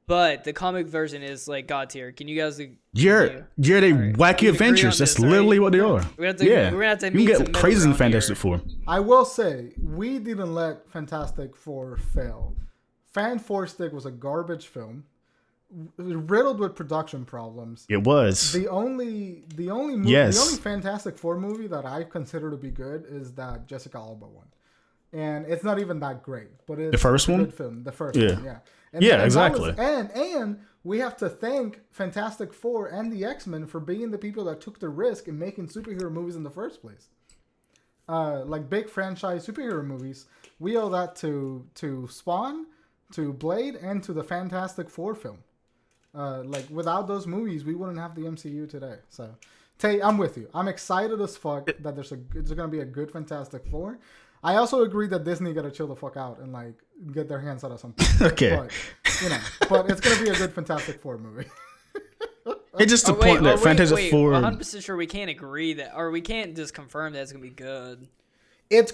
but the comic version is like god tier. Can you guys? You're they Alright. wacky We agree adventures. on That's this, alright? literally what they are. We're gonna have to- Yeah, we're gonna have to you meet can some get middle crazy in ground Fantastic here. Four. I will say, we didn't let Fantastic Four fail. Fan Four Stick was a garbage film, riddled with production problems. It was. The only movie, Yes. the only Fantastic Four movie that I consider to be good is that Jessica Alba one, and it's not even that great, but it's The first a one? good film. The first Yeah. one, yeah, and, Yeah, and that exactly. and we have to thank Fantastic Four and the X-Men for being the people that took the risk in making superhero movies in the first place. Like big franchise superhero movies, we owe that to Spawn, to Blade, and to the Fantastic Four film. Like without those movies, we wouldn't have the MCU today. So, Tay, I'm with you. I'm excited as fuck that there's gonna be a good Fantastic Four. I also agree that Disney gotta chill the fuck out and like get their hands out of something. Okay. But it's gonna be a good Fantastic Four movie. It's just the point that Fantastic wait, Four. 100% sure we can't agree that, or we can't just confirm that it's gonna be good.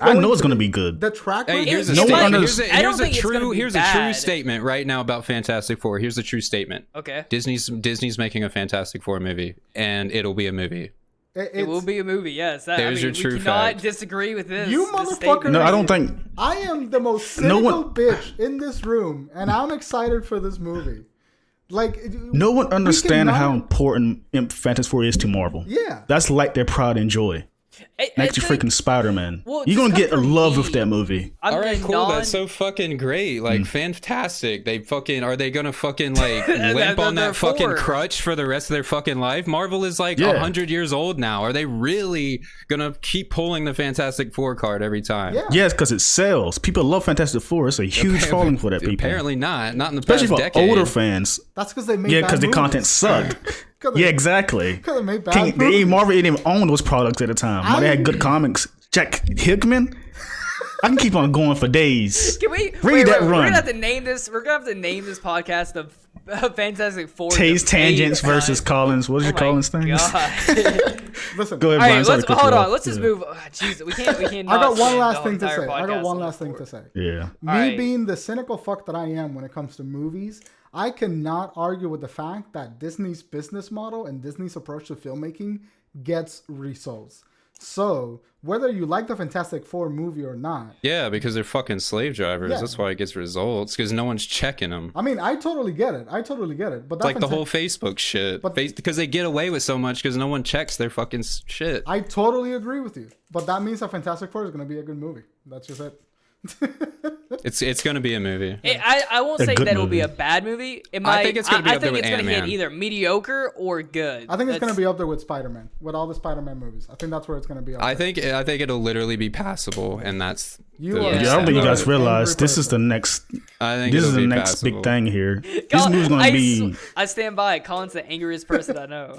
I know it's gonna be good. The track Hey, record. here's a No one statement. under- I don't think it's gonna be Here's a true bad. statement right now about Fantastic Four. Here's a true statement. Okay, Disney's making a Fantastic Four movie, and it'll be a movie. it will be a movie. Yes, that, There's your true we cannot fact. disagree with this. You this motherfucker. statement. No, I don't think. I am the most No cynical one- bitch in this room, and I'm excited for this movie. Like, No one understands cannot- how important Fantastic Four is to Marvel. Yeah. That's like their pride and joy. Next to freaking Spider-Man. Well, You're gonna just get a come from love me. with that movie. I'm All right, the cool. That's so fucking great. Like, fantastic. They fucking are they gonna fucking like limp on they're that fucking forward. crutch for the rest of their fucking life? Marvel is like Yeah. 100 years old now. Are they really gonna keep pulling the Fantastic Four card every time? Yeah. Yes, because it sells. People love Fantastic Four. It's a huge following for that people. Apparently not. Not in the Especially past for decade. older fans. That's because they made Yeah, bad because the movies. content sucked. Yeah, exactly. Because they made bad Marvel movies. didn't even own those products at the time. They had good comics. Jack Hickman. I can keep on going for days. Can we Read that We're run. gonna have to name this. We're gonna have to name this podcast the Fantastic Four. Taste debate, Tangents man. versus Collins. What's your Oh my Collins thing? God. Listen, Go ahead, All Brian. right, Sorry let's to cut hold you on. off. Let's just Yeah. move. Jeez, we can't. I got one spend last the thing to entire say. I got podcast one on last the thing four. to say. Yeah. Me Alright. being the cynical fuck that I am when it comes to movies, I cannot argue with the fact that Disney's business model and Disney's approach to filmmaking gets results. So, whether you like the Fantastic Four movie or not, Yeah, because they're fucking slave drivers. Yeah. That's why it gets results. Because no one's checking them. I mean, I totally get it. But that Like the whole Facebook shit. But- Because they get away with so much because no one checks their fucking shit. I totally agree with you. But that means that Fantastic Four is going to be a good movie. That's just it. It's gonna be a movie. I won't A say good that it'll be movie. a bad movie. It might, I think it's gonna be I up there think with it's gonna hit Ant-Man. either mediocre or good. I think it's going to That's- be up there with Spider-Man, with all the Spider-Man movies. I think that's where it's going to be up I there. think it'll literally be passable, and that's. You the are- Yeah, I extent don't think you of guys it. realize this is the next. I think This it'll is the be next passable. big thing here. This Colin, movie's gonna be. I stand by it. Colin's the angriest person I know.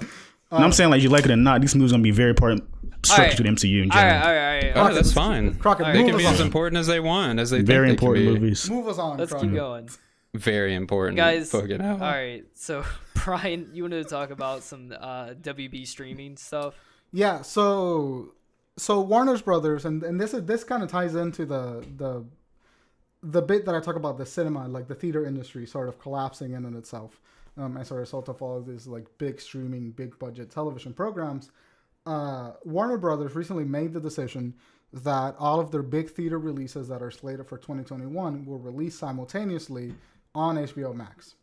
And I'm saying like you like it or not, this movie's gonna be very important structure to the MCU in All general. right. Oh, that's fine. Crockett, They move can be us as on. important as they want, as they Very think they important can be. movies. Move us on. Let's Crockett. keep going. Very important, Guys, Fucking hell. all right. So, Bryan, you wanted to talk about some WB streaming stuff? Yeah, so Warner's Brothers, and this kind of ties into the bit that I talk about the cinema, like the theater industry sort of collapsing in itself as a result of all of these like big streaming, big budget television programs. Warner Brothers recently made the decision that all of their big theater releases that are slated for 2021 will release simultaneously on HBO Max.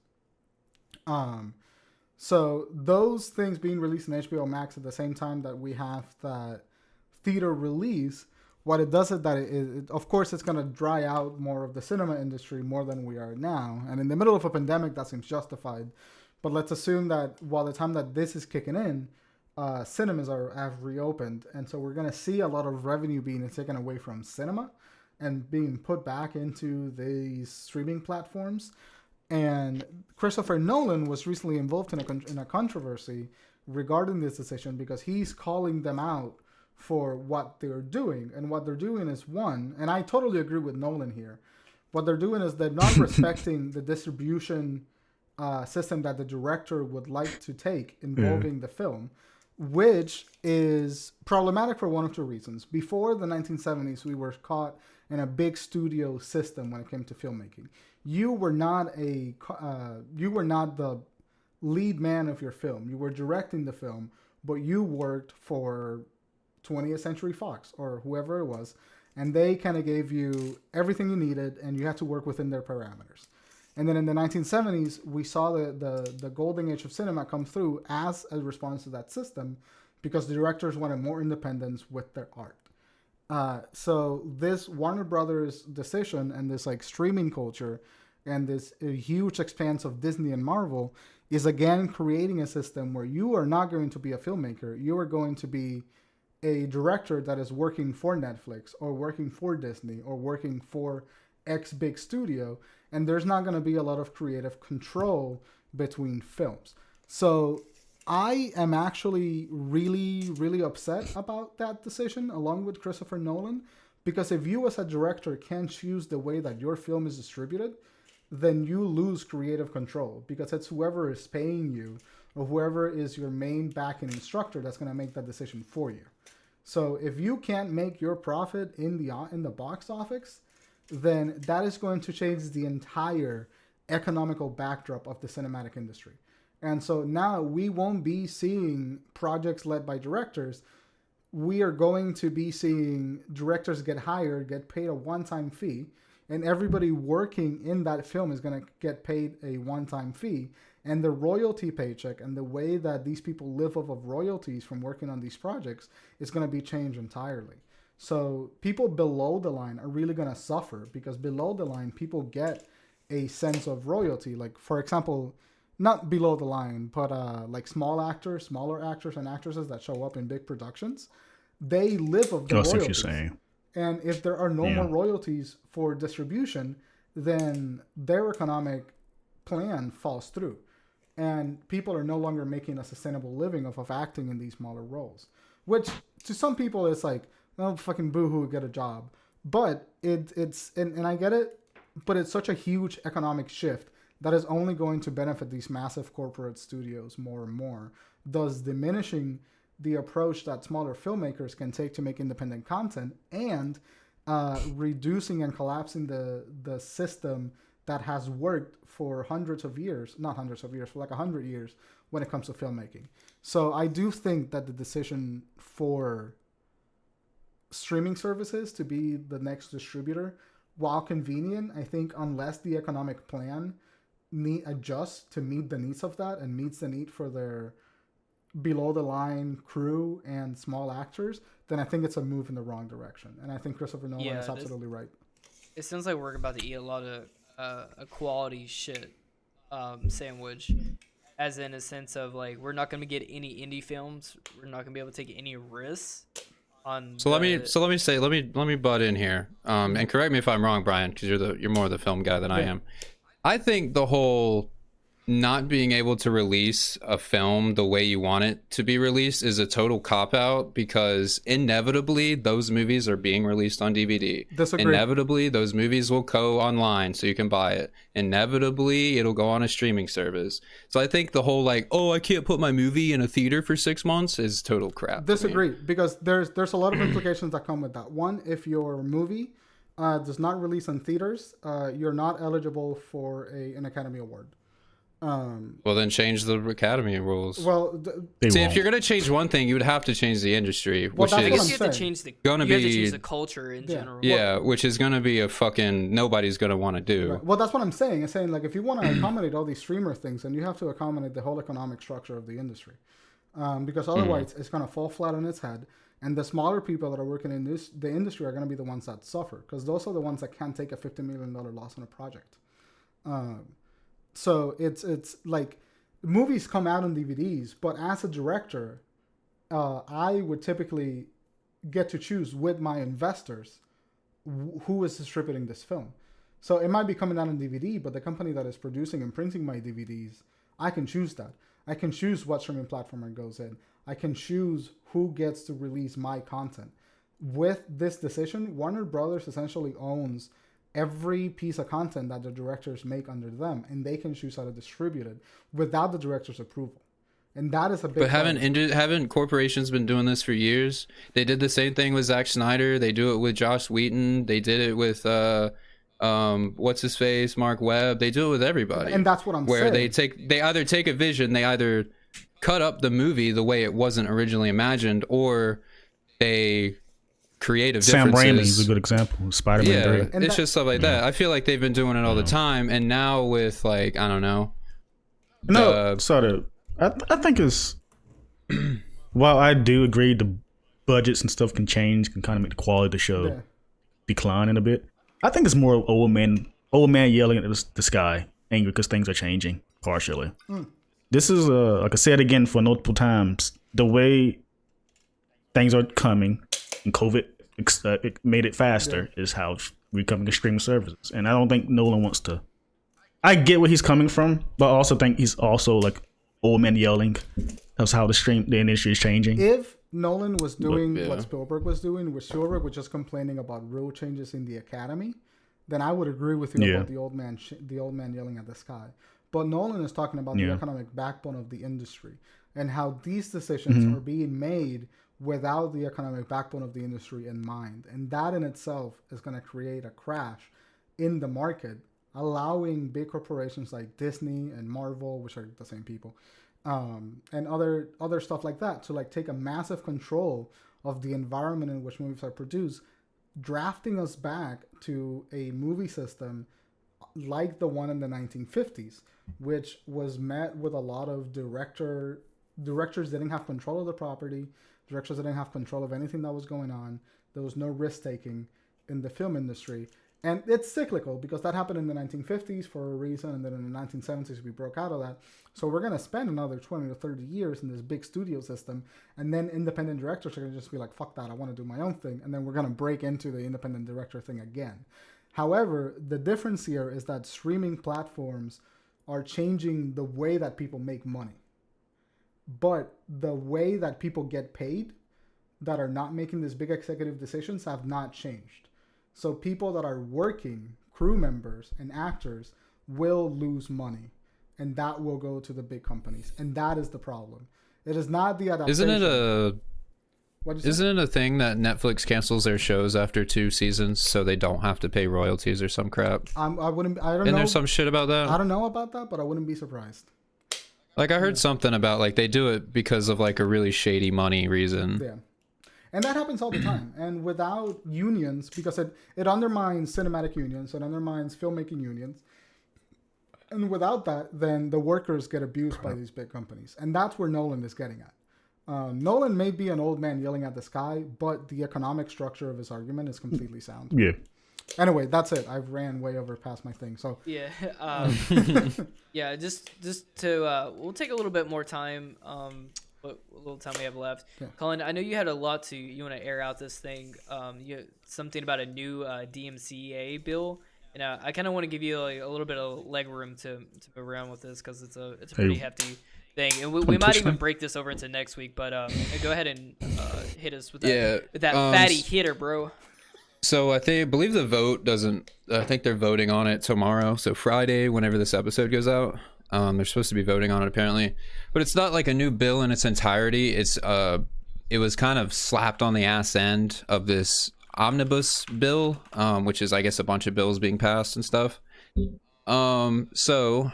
So those things being released on HBO Max at the same time that we have that theater release, what it does is that of course, it's going to dry out more of the cinema industry more than we are now. And in the middle of a pandemic, that seems justified. But let's assume that while the time that this is kicking in, cinemas have reopened. And so we're going to see a lot of revenue being taken away from cinema and being put back into these streaming platforms. And Christopher Nolan was recently involved in a controversy regarding this decision because he's calling them out for what they're doing. And what they're doing is one, and I totally agree with Nolan here, what they're doing is they're not respecting the distribution system that the director would like to take involving the film, which is problematic for one of two reasons. Before the 1970s, we were caught in a big studio system when it came to filmmaking. You were not the lead man of your film. You were directing the film, but you worked for 20th Century Fox or whoever it was, and they kind of gave you everything you needed, and you had to work within their parameters. And then in the 1970s, we saw the golden age of cinema come through as a response to that system because the directors wanted more independence with their art. So this Warner Brothers decision and this like streaming culture and this huge expanse of Disney and Marvel is again creating a system where you are not going to be a filmmaker. You are going to be a director that is working for Netflix or working for Disney or working for X big studio. And there's not going to be a lot of creative control between films. So I am actually really, really upset about that decision, along with Christopher Nolan, because if you as a director can't choose the way that your film is distributed, then you lose creative control because it's whoever is paying you or whoever is your main back-end instructor that's going to make that decision for you. So if you can't make your profit in the box office, then that is going to change the entire economical backdrop of the cinematic industry. And so now we won't be seeing projects led by directors. We are going to be seeing directors get hired, get paid a one-time fee, and everybody working in that film is going to get paid a one-time fee. And the royalty paycheck and the way that these people live off of royalties from working on these projects is going to be changed entirely. So people below the line are really going to suffer because below the line, people get a sense of royalty. Like, for example, not below the line, but like smaller actors and actresses that show up in big productions, they live off the royalties. What you're saying. And if there are no more royalties for distribution, then their economic plan falls through. And people are no longer making a sustainable living off of acting in these smaller roles. Which, to some people, is like, oh, fucking boo-hoo, get a job. But it's and I get it, but it's such a huge economic shift that is only going to benefit these massive corporate studios more and more, thus diminishing the approach that smaller filmmakers can take to make independent content and reducing and collapsing the system that has worked for hundreds of years, not hundreds of years, for like 100 years when it comes to filmmaking. So I do think that the decision for streaming services to be the next distributor, while convenient, I think unless the economic plan adjusts to meet the needs of that and meets the need for their below the line crew and small actors, then I think it's a move in the wrong direction. And I think Christopher Nolan is absolutely right. It sounds like we're about to eat a lot of a quality shit sandwich, as in a sense of like we're not going to get any indie films, we're not going to be able to take any risks on. Let me butt in here, and correct me if I'm wrong, Bryan, because you're more the film guy than I am. I think the whole not being able to release a film the way you want it to be released is a total cop-out, because inevitably those movies are being released on DVD. Disagree. Inevitably those movies will go online so you can buy it. Inevitably it'll go on a streaming service. So I think the whole like, oh, I can't put my movie in a theater for 6 months is total crap. Disagree, because there's a lot of implications that come with that. One, if your movie does not release in theaters, you're not eligible for an Academy Award. Well, then change the Academy rules. Well, See, if you're gonna change one thing, you would have to change the industry, Well, which that's I what guess I'm you have to saying. change the Gonna you have to be- change the culture in general. yeah, which is gonna be a fucking nobody's gonna want to do. right. Well, that's what I'm saying. I'm saying like if you want to accommodate all these streamer things, then you have to accommodate the whole economic structure of the industry, because otherwise it's going to fall flat on its head. And the smaller people that are working in the industry are going to be the ones that suffer, because those are the ones that can't take a $50 million loss on a project. So it's like movies come out on DVDs, but as a director, I would typically get to choose with my investors who is distributing this film. So it might be coming out on DVD, but the company that is producing and printing my DVDs, I can choose that. I can choose what streaming platform it goes in. I can choose who gets to release my content. With this decision, Warner Brothers essentially owns every piece of content that the directors make under them, and they can choose how to distribute it without the director's approval. And that is a big But problem. haven't corporations been doing this for years? They did the same thing with Zack Snyder. They do it with Joss Whedon. They did it with what's his face, Mark Webb. They do it with everybody. And that's what I'm where saying. they either take a vision, they either cut up the movie the way it wasn't originally imagined, or they creative Sam differences. Raimi is a good example. Spider-Man Yeah, 3. And it's that- just stuff like that. I feel like they've been doing it all the time, and now with like I don't know. No, sort of. I think it's while I do agree the budgets and stuff can change, can kind of make the quality of the show Yeah. decline in a bit. I think it's more old man yelling at the sky, angry because things are changing partially. This is like I said again for multiple times, the way things are coming, and COVID it made it faster is how we're coming to streaming services, and I don't think Nolan wants to. I get where he's coming from, but I also think he's also like old man yelling. That's how the industry is changing. If Nolan was doing yeah. what Spielberg was doing, where Spielberg was just complaining about rule changes in the Academy, then I would agree with you Yeah. about the old man yelling at the sky. But Nolan is talking about the Yeah. economic backbone of the industry and how these decisions are being made without the economic backbone of the industry in mind. And that in itself is going to create a crash in the market, allowing big corporations like Disney and Marvel, which are the same people, and other stuff like that, to like take a massive control of the environment in which movies are produced, drafting us back to a movie system like the one in the 1950s, which was met with a lot of directors didn't have control of the property, directors didn't have control of anything that was going on. There was no risk taking in the film industry. And it's cyclical because that happened in the 1950s for a reason, and then in the 1970s we broke out of that. So we're going to spend another 20 to 30 years in this big studio system, and then independent directors are going to just be like, fuck that, I want to do my own thing, and then we're going to break into the independent director thing again. However, the difference here is that streaming platforms are changing the way that people make money. But the way that people get paid that are not making these big executive decisions have not changed. So people that are working, crew members and actors, will lose money, and that will go to the big companies, and that is the problem. It is not the adaptation. Isn't it a thing that Netflix cancels their shows after 2 seasons so they don't have to pay royalties or some crap? I don't Isn't know. there some shit about that? I don't know about that, but I wouldn't be surprised. Like I heard something about like they do it because of like a really shady money reason. Yeah. And that happens all the time. And without unions, because it undermines cinematic unions, it undermines filmmaking unions. And without that, then the workers get abused by these big companies. And that's where Nolan is getting at. Nolan may be an old man yelling at the sky, but the economic structure of his argument is completely sound. Yeah. Anyway, that's it. I've ran way over past my thing. So Yeah. Yeah. Just to we'll take a little bit more time. What little time we have left. Yeah. Colin, I know you had a lot you want to air out this thing. You something about a new DMCA bill, and I kind of want to give you like a little bit of leg room to move around with this because it's a pretty hefty thing, and we might even break this over into next week. But go ahead and hit us with that fatty hitter, bro. So I believe the vote doesn't. I think they're voting on it tomorrow. So Friday, whenever this episode goes out, they're supposed to be voting on it apparently. But it's not like a new bill in its entirety. It was kind of slapped on the ass end of this omnibus bill, which is I guess a bunch of bills being passed and stuff. So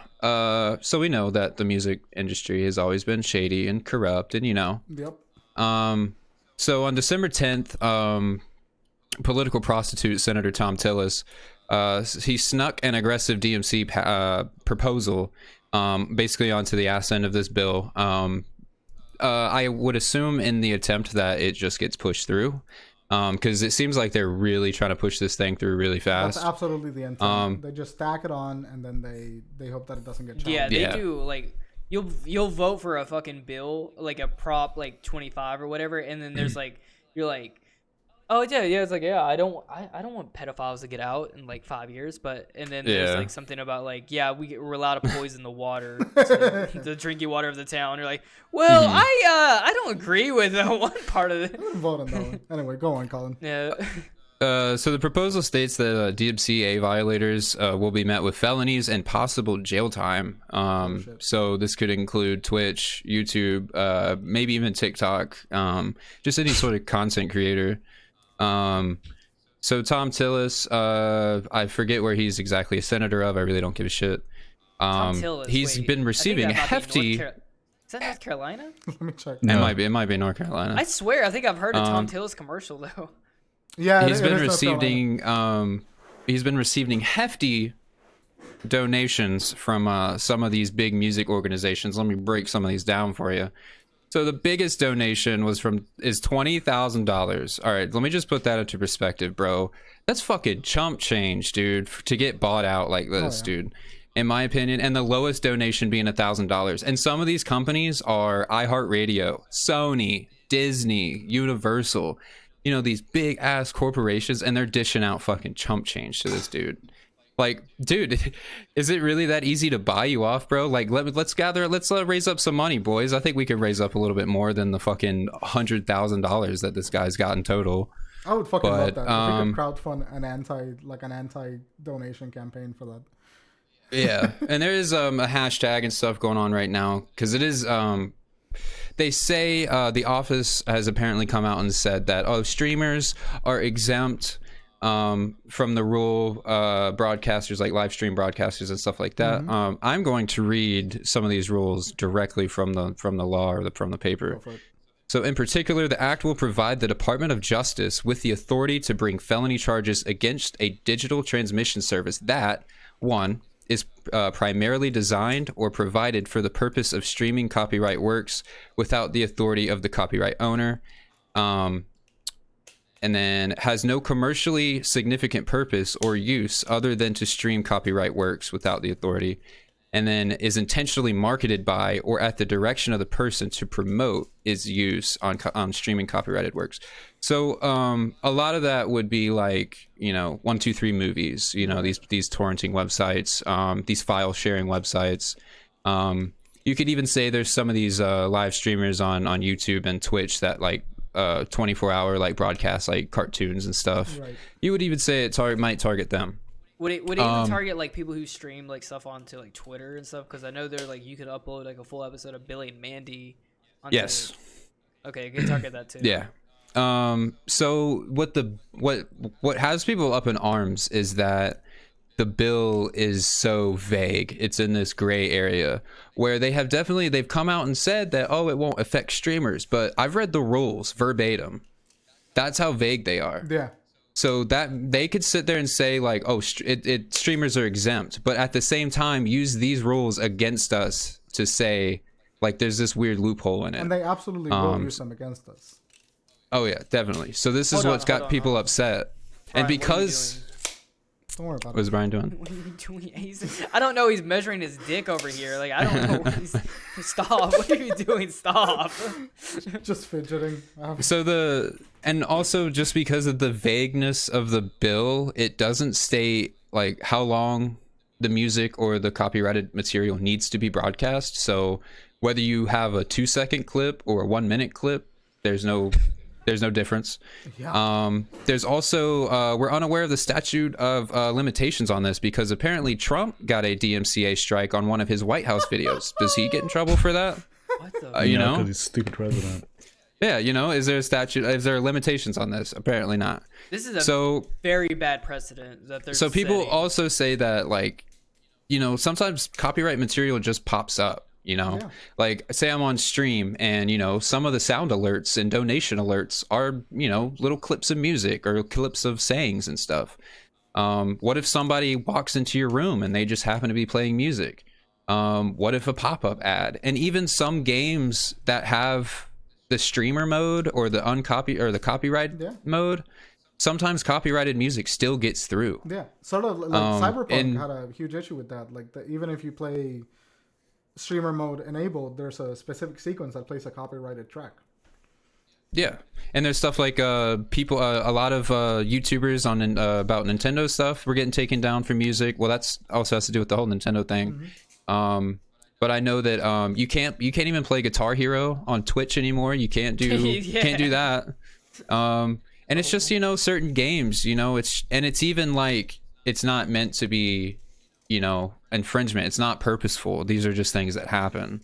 we know that the music industry has always been shady and corrupt, and Yep. So on December 10th, political prostitute Senator Tom Tillis, he snuck an aggressive DMC proposal, basically onto the ass end of this bill. I would assume in the attempt that it just gets pushed through, because it seems like they're really trying to push this thing through really fast. That's absolutely the intent. They just stack it on, and then they hope that it doesn't get challenged. Yeah, they do. Like, you'll vote for a fucking bill, like a prop, like 25 or whatever, and then there's like, you're like, oh yeah, it's like, yeah, I don't want pedophiles to get out in like 5 years, and then there's like something about like, yeah, we're allowed to poison the water, the drinking water of the town. You're like, well, I don't agree with one part of it. Vote on that one. Anyway, go on, Colin. Yeah. So the proposal states that DMCA violators will be met with felonies and possible jail time. So this could include Twitch, YouTube, maybe even TikTok, just any sort of content creator. So Tom Tillis, I forget where he's exactly a senator of. I really don't give a shit. Tom Tillis, he's been receiving hefty. Is that North Carolina? Let me check. No. It might be North Carolina. I swear, I think I've heard a Tom Tillis commercial though. Yeah, he's been receiving hefty donations from some of these big music organizations. Let me break some of these down for you. So the biggest donation is $20,000. All right, let me just put that into perspective, bro. That's fucking chump change, dude, to get bought out like this, dude. In my opinion, and the lowest donation being $1,000. And some of these companies are iHeartRadio, Sony, Disney, Universal. These big ass corporations, and they're dishing out fucking chump change to this dude. Like, dude, is it really that easy to buy you off, bro? Like, let's raise up some money, boys. I think we could raise up a little bit more than the fucking $100,000 that this guy's got in total. I would fucking love that. If we could crowdfund an anti-donation campaign for that. Yeah, and there is a hashtag and stuff going on right now, because it is they say the office has apparently come out and said that streamers are exempt from the rule, broadcasters, like live stream broadcasters and stuff like that. I'm going to read some of these rules directly from the law or from the paper. So in particular, the act will provide the Department of Justice with the authority to bring felony charges against a digital transmission service that, one, is primarily designed or provided for the purpose of streaming copyright works without the authority of the copyright owner, and then has no commercially significant purpose or use other than to stream copyright works without the authority, and then is intentionally marketed by or at the direction of the person to promote its use on streaming copyrighted works. So a lot of that would be like, 123 movies, these torrenting websites, these file sharing websites. You could even say there's some of these live streamers on YouTube and Twitch that like 24-hour like broadcast like cartoons and stuff. Right. You would even say it might target them. Would it even target like people who stream like stuff onto like Twitter and stuff? Because I know they're like, you could upload like a full episode of Billy and Mandy onto Yes. Okay, you can target that too. Yeah. So what has people up in arms is that the bill is so vague. It's in this gray area where they've come out and said that, it won't affect streamers, but I've read the rules verbatim. That's how vague they are. Yeah. So that they could sit there and say like, streamers are exempt, but at the same time use these rules against us to say like there's this weird loophole in it. And they absolutely will use them against us. Oh yeah, definitely. So this is what's got people upset. Brian, and because don't worry about what is Brian doing? What are you doing? I don't know. He's measuring his dick over here. Like, I don't know what he's... Stop. What are you doing? Stop. Just fidgeting. And also just because of the vagueness of the bill, it doesn't state like how long the music or the copyrighted material needs to be broadcast. So whether you have a 2-second clip or a 1-minute clip, there's no difference. Yeah. There's also we're unaware of the statute of limitations on this because apparently Trump got a DMCA strike on one of his White House videos. Does he get in trouble for that? What the? Because he's a stupid president. Yeah, is there a statute? Is there limitations on this? Apparently not. This is a very bad precedent that they're. So people setting. also say that like sometimes copyright material just pops up. Yeah. Like say I'm on stream and some of the sound alerts and donation alerts are little clips of music or clips of sayings and stuff. What if somebody walks into your room and they just happen to be playing music? What if a pop-up ad? And even some games that have the streamer mode or the copyright mode, sometimes copyrighted music still gets through. Yeah, sort of like Cyberpunk had a huge issue with that. Like even if you play streamer mode enabled, there's a specific sequence that plays a copyrighted track. Yeah, and there's stuff like people, a lot of YouTubers on about Nintendo stuff were getting taken down for music. Well, that's also has to do with the whole Nintendo thing. Mm-hmm. But I know that you can't even play Guitar Hero on Twitch anymore. You can't do can't do that. And it's just certain games. It's even like it's not meant to be infringement. It's not purposeful. These are just things that happen.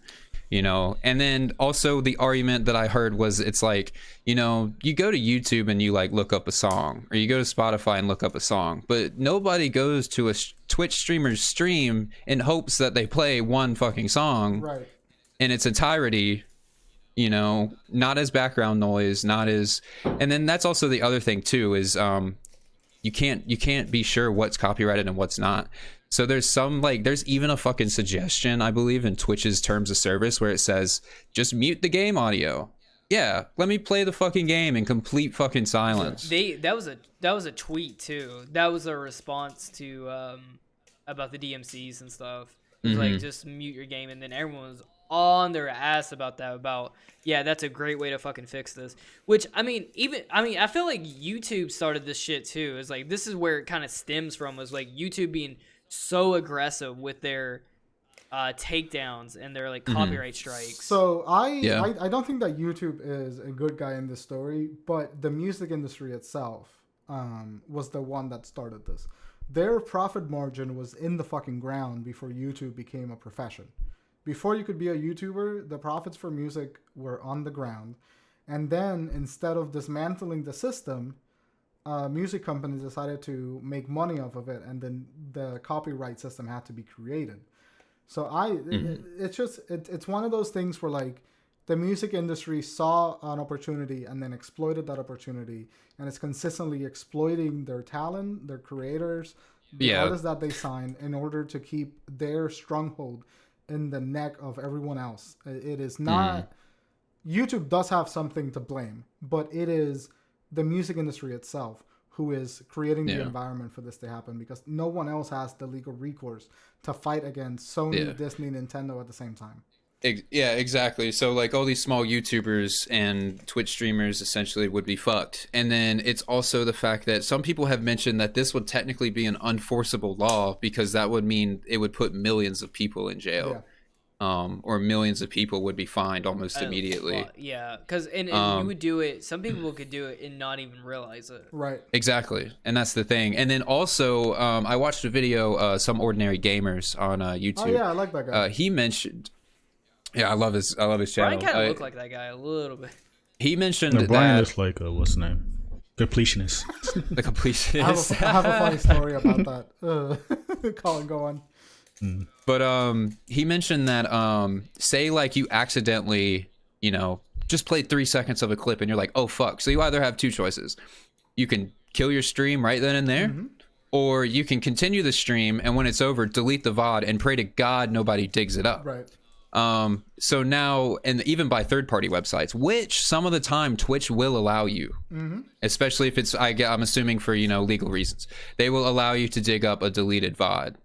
And then also the argument that I heard was it's like, you go to YouTube and you like look up a song, or you go to Spotify and look up a song, but nobody goes to a Twitch streamer's stream in hopes that they play one fucking song in its entirety, not as background noise, and then that's also the other thing too, is you can't be sure what's copyrighted and what's not. So there's even a fucking suggestion, I believe, in Twitch's terms of service where it says, just mute the game audio. Yeah, let me play the fucking game in complete fucking silence. That was a tweet too. That was a response to about the DMCs and stuff. It was like, just mute your game, and then everyone was on their ass about that. That's a great way to fucking fix this. Which I feel like YouTube started this shit too. It's like this is where it kind of stems from. Was like YouTube being so aggressive with their takedowns and their like copyright strikes. So I don't think that YouTube is a good guy in this story, but the music industry itself was the one that started this. Their profit margin was in the fucking ground before YouTube became a profession. Before you could be a YouTuber, the profits for music were on the ground. And then instead of dismantling the system, music companies decided to make money off of it, and then the copyright system had to be created. So it's one of those things where like the music industry saw an opportunity and then exploited that opportunity, and it's consistently exploiting their talent, their creators, the artists that they sign in order to keep their stronghold in the neck of everyone else. It is not YouTube does have something to blame, but it is the music industry itself who is creating the environment for this to happen, because no one else has the legal recourse to fight against Sony, Disney, Nintendo at the same time. Yeah, exactly. So like all these small YouTubers and Twitch streamers essentially would be fucked. And then it's also the fact that some people have mentioned that this would technically be an unenforceable law, because that would mean it would put millions of people in jail. Or millions of people would be fined almost immediately. Because and you would do it. Some people could do it and not even realize it. Right. Exactly, and that's the thing. And then also, I watched a video, Some Ordinary Gamers on YouTube. Oh yeah, I like that guy. He mentioned, I love his channel. Bryan kind of looked like that guy a little bit. He mentioned Bryan looks like what's the name? Completionist. The completionist. I have a funny story about that. Colin, go on. But he mentioned that say like you accidentally just played 3 seconds of a clip and you're like, oh fuck, so you either have two choices. You can kill your stream right then and there, or you can continue the stream, and when it's over, delete the VOD and pray to God nobody digs it up. Right. So now, and even by third-party websites, which some of the time Twitch will allow you, especially if it's I'm assuming for legal reasons, they will allow you to dig up a deleted VOD.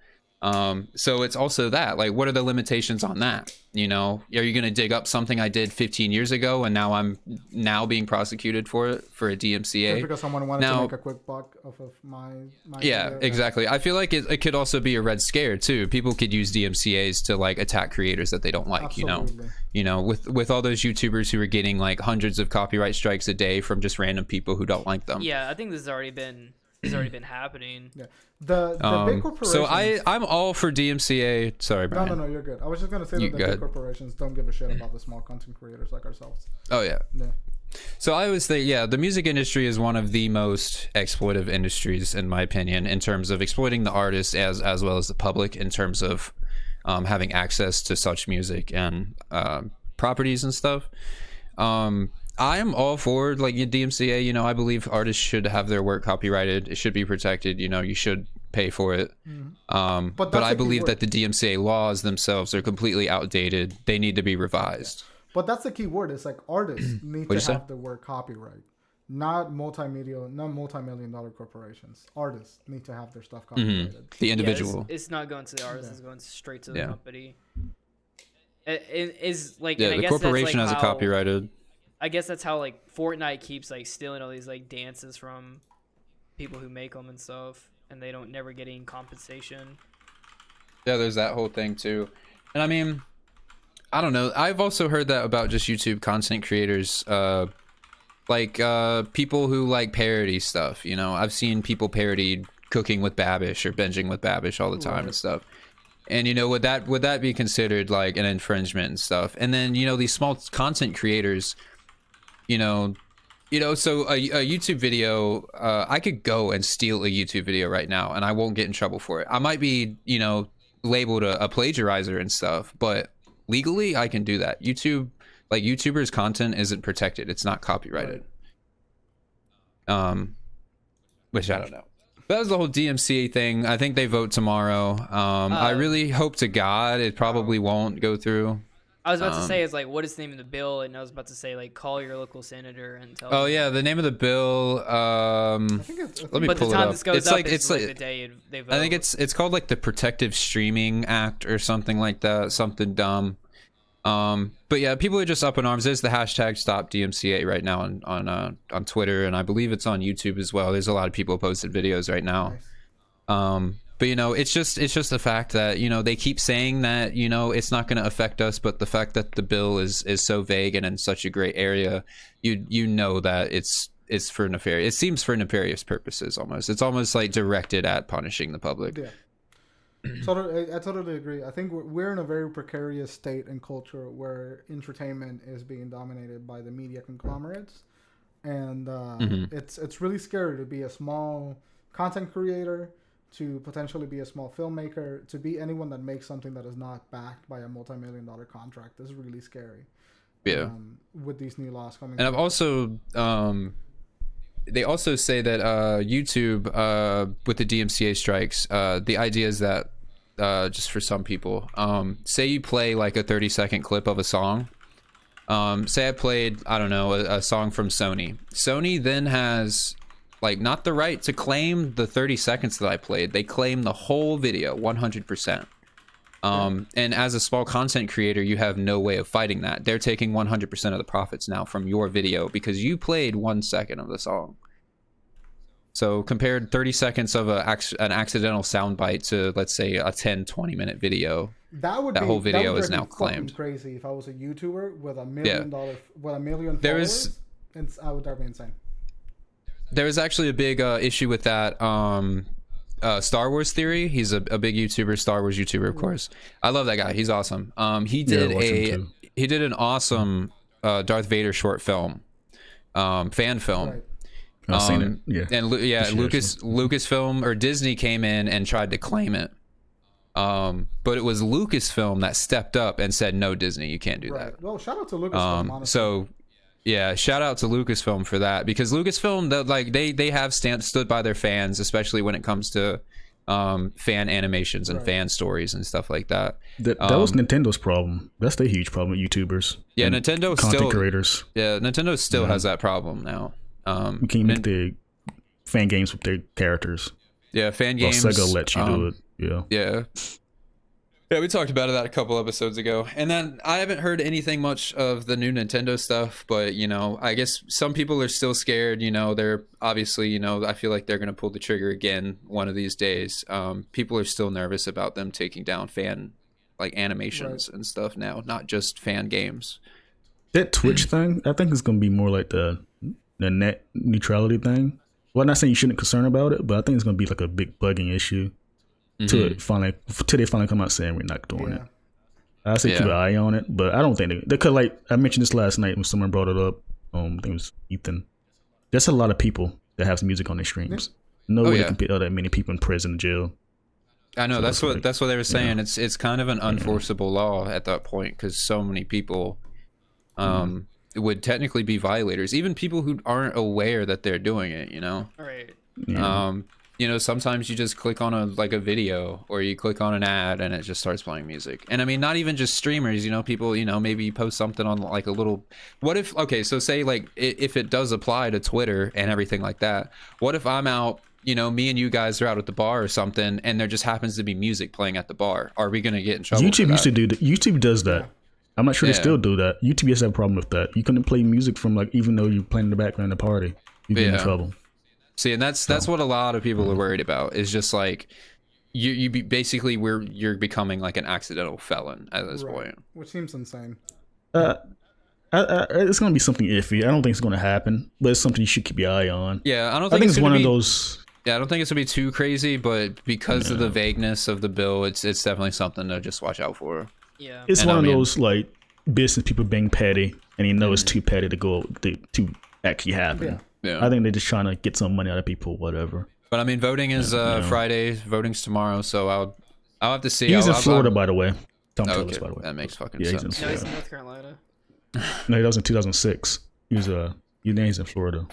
So it's also that, like, what are the limitations on that? Are you going to dig up something I did 15 years ago and now I'm being prosecuted for it for a DMCA? Just because someone wanted to make a quick buck off of my video. Exactly. I feel like it could also be a red scare too. People could use DMCAs to like attack creators that they don't like. Absolutely. With all those YouTubers who are getting like hundreds of copyright strikes a day from just random people who don't like them. Yeah, I think this has already been has already been happening. Yeah. The big corporations. So I'm all for DMCA. Sorry, Bryan. No, you're good. I was just gonna say that the big corporations don't give a shit about the small content creators like ourselves. Oh yeah. Yeah. So I always think, the music industry is one of the most exploitive industries, in my opinion, in terms of exploiting the artists as well as the public, in terms of having access to such music and properties and stuff. I am all for like DMCA. You know, I believe artists should have their work copyrighted. It should be protected. You know, you should pay for it. But I believe that the DMCA laws themselves are completely outdated. They need to be revised. But that's the key word. It's like artists need to have their work copyright, not multi-million-dollar corporations. Artists need to have their stuff copyrighted. The individual. It's not going to the artist. It's going straight to the company. It is like the corporation has it copyrighted. I guess that's how like Fortnite keeps like stealing all these like dances from people who make them and stuff, and they don't never get any compensation. Yeah, there's that whole thing too. And I mean, I don't know. I've also heard that about just YouTube content creators, like people who like parody stuff. You know, I've seen people parody cooking with Babish or binging with Babish all the time and stuff. And you know, would that be considered like an infringement and stuff? And then you know, these small content creators, you know, so a YouTube video, I could go and steal a YouTube video right now and I won't get in trouble for it. I might be, you know, labeled a plagiarizer and stuff, but legally I can do that. YouTubers' content isn't protected. It's not copyrighted. Which I don't know. That was the whole DMCA thing. I think they vote tomorrow. I really hope to God it probably won't go through. I was about to say, is like, what is the name of the bill? And I was about to say, like, call your local senator and tell them. Yeah, the name of the bill. Let me pull it up. It's like the day they vote. I think it's called like the Protective Streaming Act or something like that. Something dumb. But yeah, people are just up in arms. There's the hashtag Stop DMCA right now on Twitter, and I believe it's on YouTube as well. There's a lot of people posted videos right now. Nice. But you know, it's just the fact that, you know, they keep saying that, you know, it's not going to affect us, but the fact that the bill is so vague and in such a gray area, you know that it's for nefarious. It seems for nefarious purposes almost. It's almost like directed at punishing the public. Yeah. I totally agree. I think we're in a very precarious state and culture where entertainment is being dominated by the media conglomerates, and it's really scary to be a small content creator, to potentially be a small filmmaker, to be anyone that makes something that is not backed by a multi-million-dollar contract. This is really scary. Yeah. With these new laws coming. And I've also they also say that YouTube with the DMCA strikes, the idea is that just for some people, say you play like a 30-second clip of a song. Say I played, I don't know, a song from Sony. Sony then has like not the right to claim the 30 seconds that I played. They claim the whole video 100%. And as a small content creator, you have no way of fighting that. They're taking 100% of the profits now from your video because you played 1 second of the song. So compared 30 seconds of an accidental soundbite to, let's say, a 10-20 minute video, that whole video is now claimed. Crazy if I was a YouTuber with $1 million with 1 million followers, I would be insane. There is actually a big issue with that. Star Wars Theory. He's a big YouTuber, Star Wars YouTuber, of course. I love that guy. He's awesome. He did an awesome Darth Vader short film, fan film. Right. I've seen it. Yeah. And Lucasfilm or Disney came in and tried to claim it. But it was Lucasfilm that stepped up and said, "No, Disney, you can't do that." Well, shout out to Lucasfilm. Honestly. So. Yeah, shout out to Lucasfilm for that, because Lucasfilm, they have stood by their fans, especially when it comes to fan animations and fan stories and stuff like that. That was Nintendo's problem. That's the huge problem with YouTubers. Yeah, Nintendo content creators. Yeah, Nintendo still has that problem now. You can't make the fan games with their characters. Yeah, fan games. Well, Sega lets you do it. Yeah. Yeah. Yeah, we talked about that a couple episodes ago. And then I haven't heard anything much of the new Nintendo stuff, but, you know, I guess some people are still scared. You know, they're obviously, you know, I feel like they're going to pull the trigger again one of these days. People are still nervous about them taking down fan, like, animations and stuff now, not just fan games. That Twitch thing, I think it's going to be more like the net neutrality thing. Well, I'm not saying you shouldn't concern about it, but I think it's gonna be like a big bugging issue till they finally come out saying we're not doing it. I say keep an eye on it, but I don't think they could. Like I mentioned this last night when someone brought it up. I think it was Ethan. There's a lot of people that have music on their streams. Nobody can put that many people in prison, jail. I know that's what they were saying. It's kind of an unenforceable law at that point because so many people would technically be violators, even people who aren't aware that they're doing it. All right. Sometimes you just click on a video or you click on an ad and it just starts playing music. And I mean, not even just streamers, people, maybe you post something on like a little, what if, okay, so say like if it does apply to Twitter and everything like that, what if I'm out, me and you guys are out at the bar or something and there just happens to be music playing at the bar? Are we going to get in trouble? YouTube used to do that. YouTube does that. I'm not sure they still do that. YouTube used to have a problem with that. You couldn't play music from even though you're playing in the background of the party, you'd be in trouble. See, and that's what a lot of people are worried about. Is just like you're becoming like an accidental felon at this point, which seems insane. It's gonna be something iffy. I don't think it's gonna happen, but it's something you should keep your eye on. Yeah, I think it's one of those. Yeah, I don't think it's gonna be too crazy, but because of the vagueness of the bill, it's definitely something to just watch out for. Yeah, it's one of those like business people being petty, and it's too petty to actually happen. Yeah. I think they're just trying to get some money out of people, whatever. But I mean, voting is Friday. Voting's tomorrow, so I'll have to see. He's in Florida, by the way. Don't tell us, by the way. That makes fucking sense. No, he's in North Carolina. No, he was in 2006. He's in Florida. He's in Florida.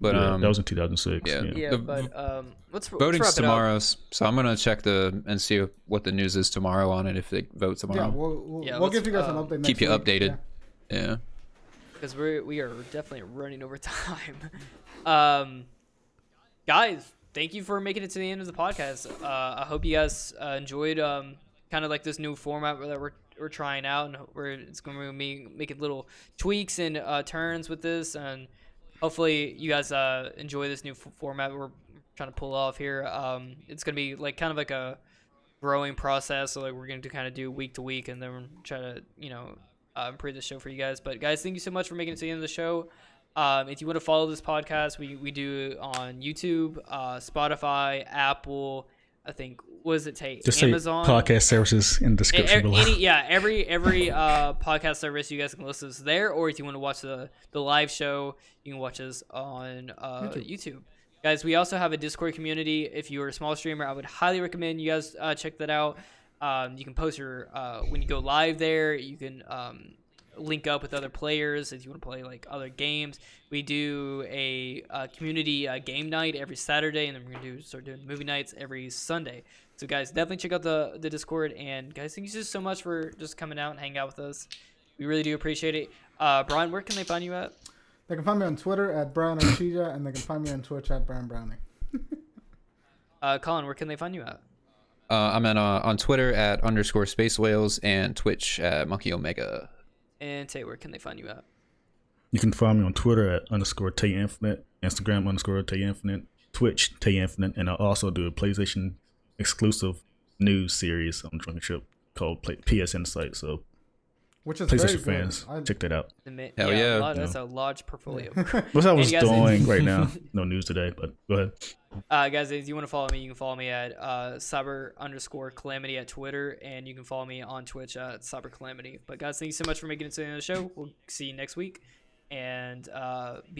But that was in 2006. But let's voting's tomorrow, so I'm gonna check and see what the news is tomorrow on it if they vote tomorrow. We'll give you guys an update. Keep you updated. Yeah. Because we are definitely running over time. Guys, thank you for making it to the end of the podcast. I hope you guys enjoyed kind of like this new format that we're trying out, and it's going to be making little tweaks and turns with this, and hopefully you guys enjoy this new format we're trying to pull off here. It's going to be like kind of like a growing process, so like we're going to kind of do week to week, and then we're try to improve the show for you guys. But guys, thank you so much for making it to the end of the show. If you want to follow this podcast, we do on YouTube, Spotify, Apple, I think, what does it take? Just Amazon. Say podcast services in the description below. Every podcast service you guys can listen to us there, or if you want to watch the live show, you can watch us on YouTube. Guys, we also have a Discord community. If you're a small streamer, I would highly recommend you guys check that out. You can post your when you go live there. You can link up with other players if you want to play like other games. We do a community game night every Saturday, and then we're gonna start doing movie nights every Sunday. So guys, definitely check out the Discord. And guys, thank you just so much for just coming out and hanging out with us. We really do appreciate it. Bryan, where can they find you at? They can find me on Twitter at BryanOmega, and they can find me on Twitch at BryanBrowny. Colin, where can they find you at? I'm on Twitter at _Space Whales and Twitch at MonkeyOmega. And Tay, where can they find you at? You can find me on Twitter at _TayInfinite, Instagram _TayInfinite, Twitch TayInfinite, and I also do a PlayStation exclusive news series on Drunken Ship called PS Insight. So, which is PlayStation fans, check that out. Hell yeah. That's a large portfolio. What I was doing right now, no news today, but go ahead. Guys, if you want to follow me, you can follow me at cyber_calamity at Twitter, and you can follow me on Twitch at CyberCalamity. But guys, thank you so much for making it to the end of the show. We'll see you next week, and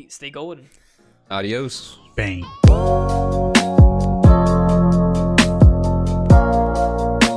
stay golden. Adios. Bang.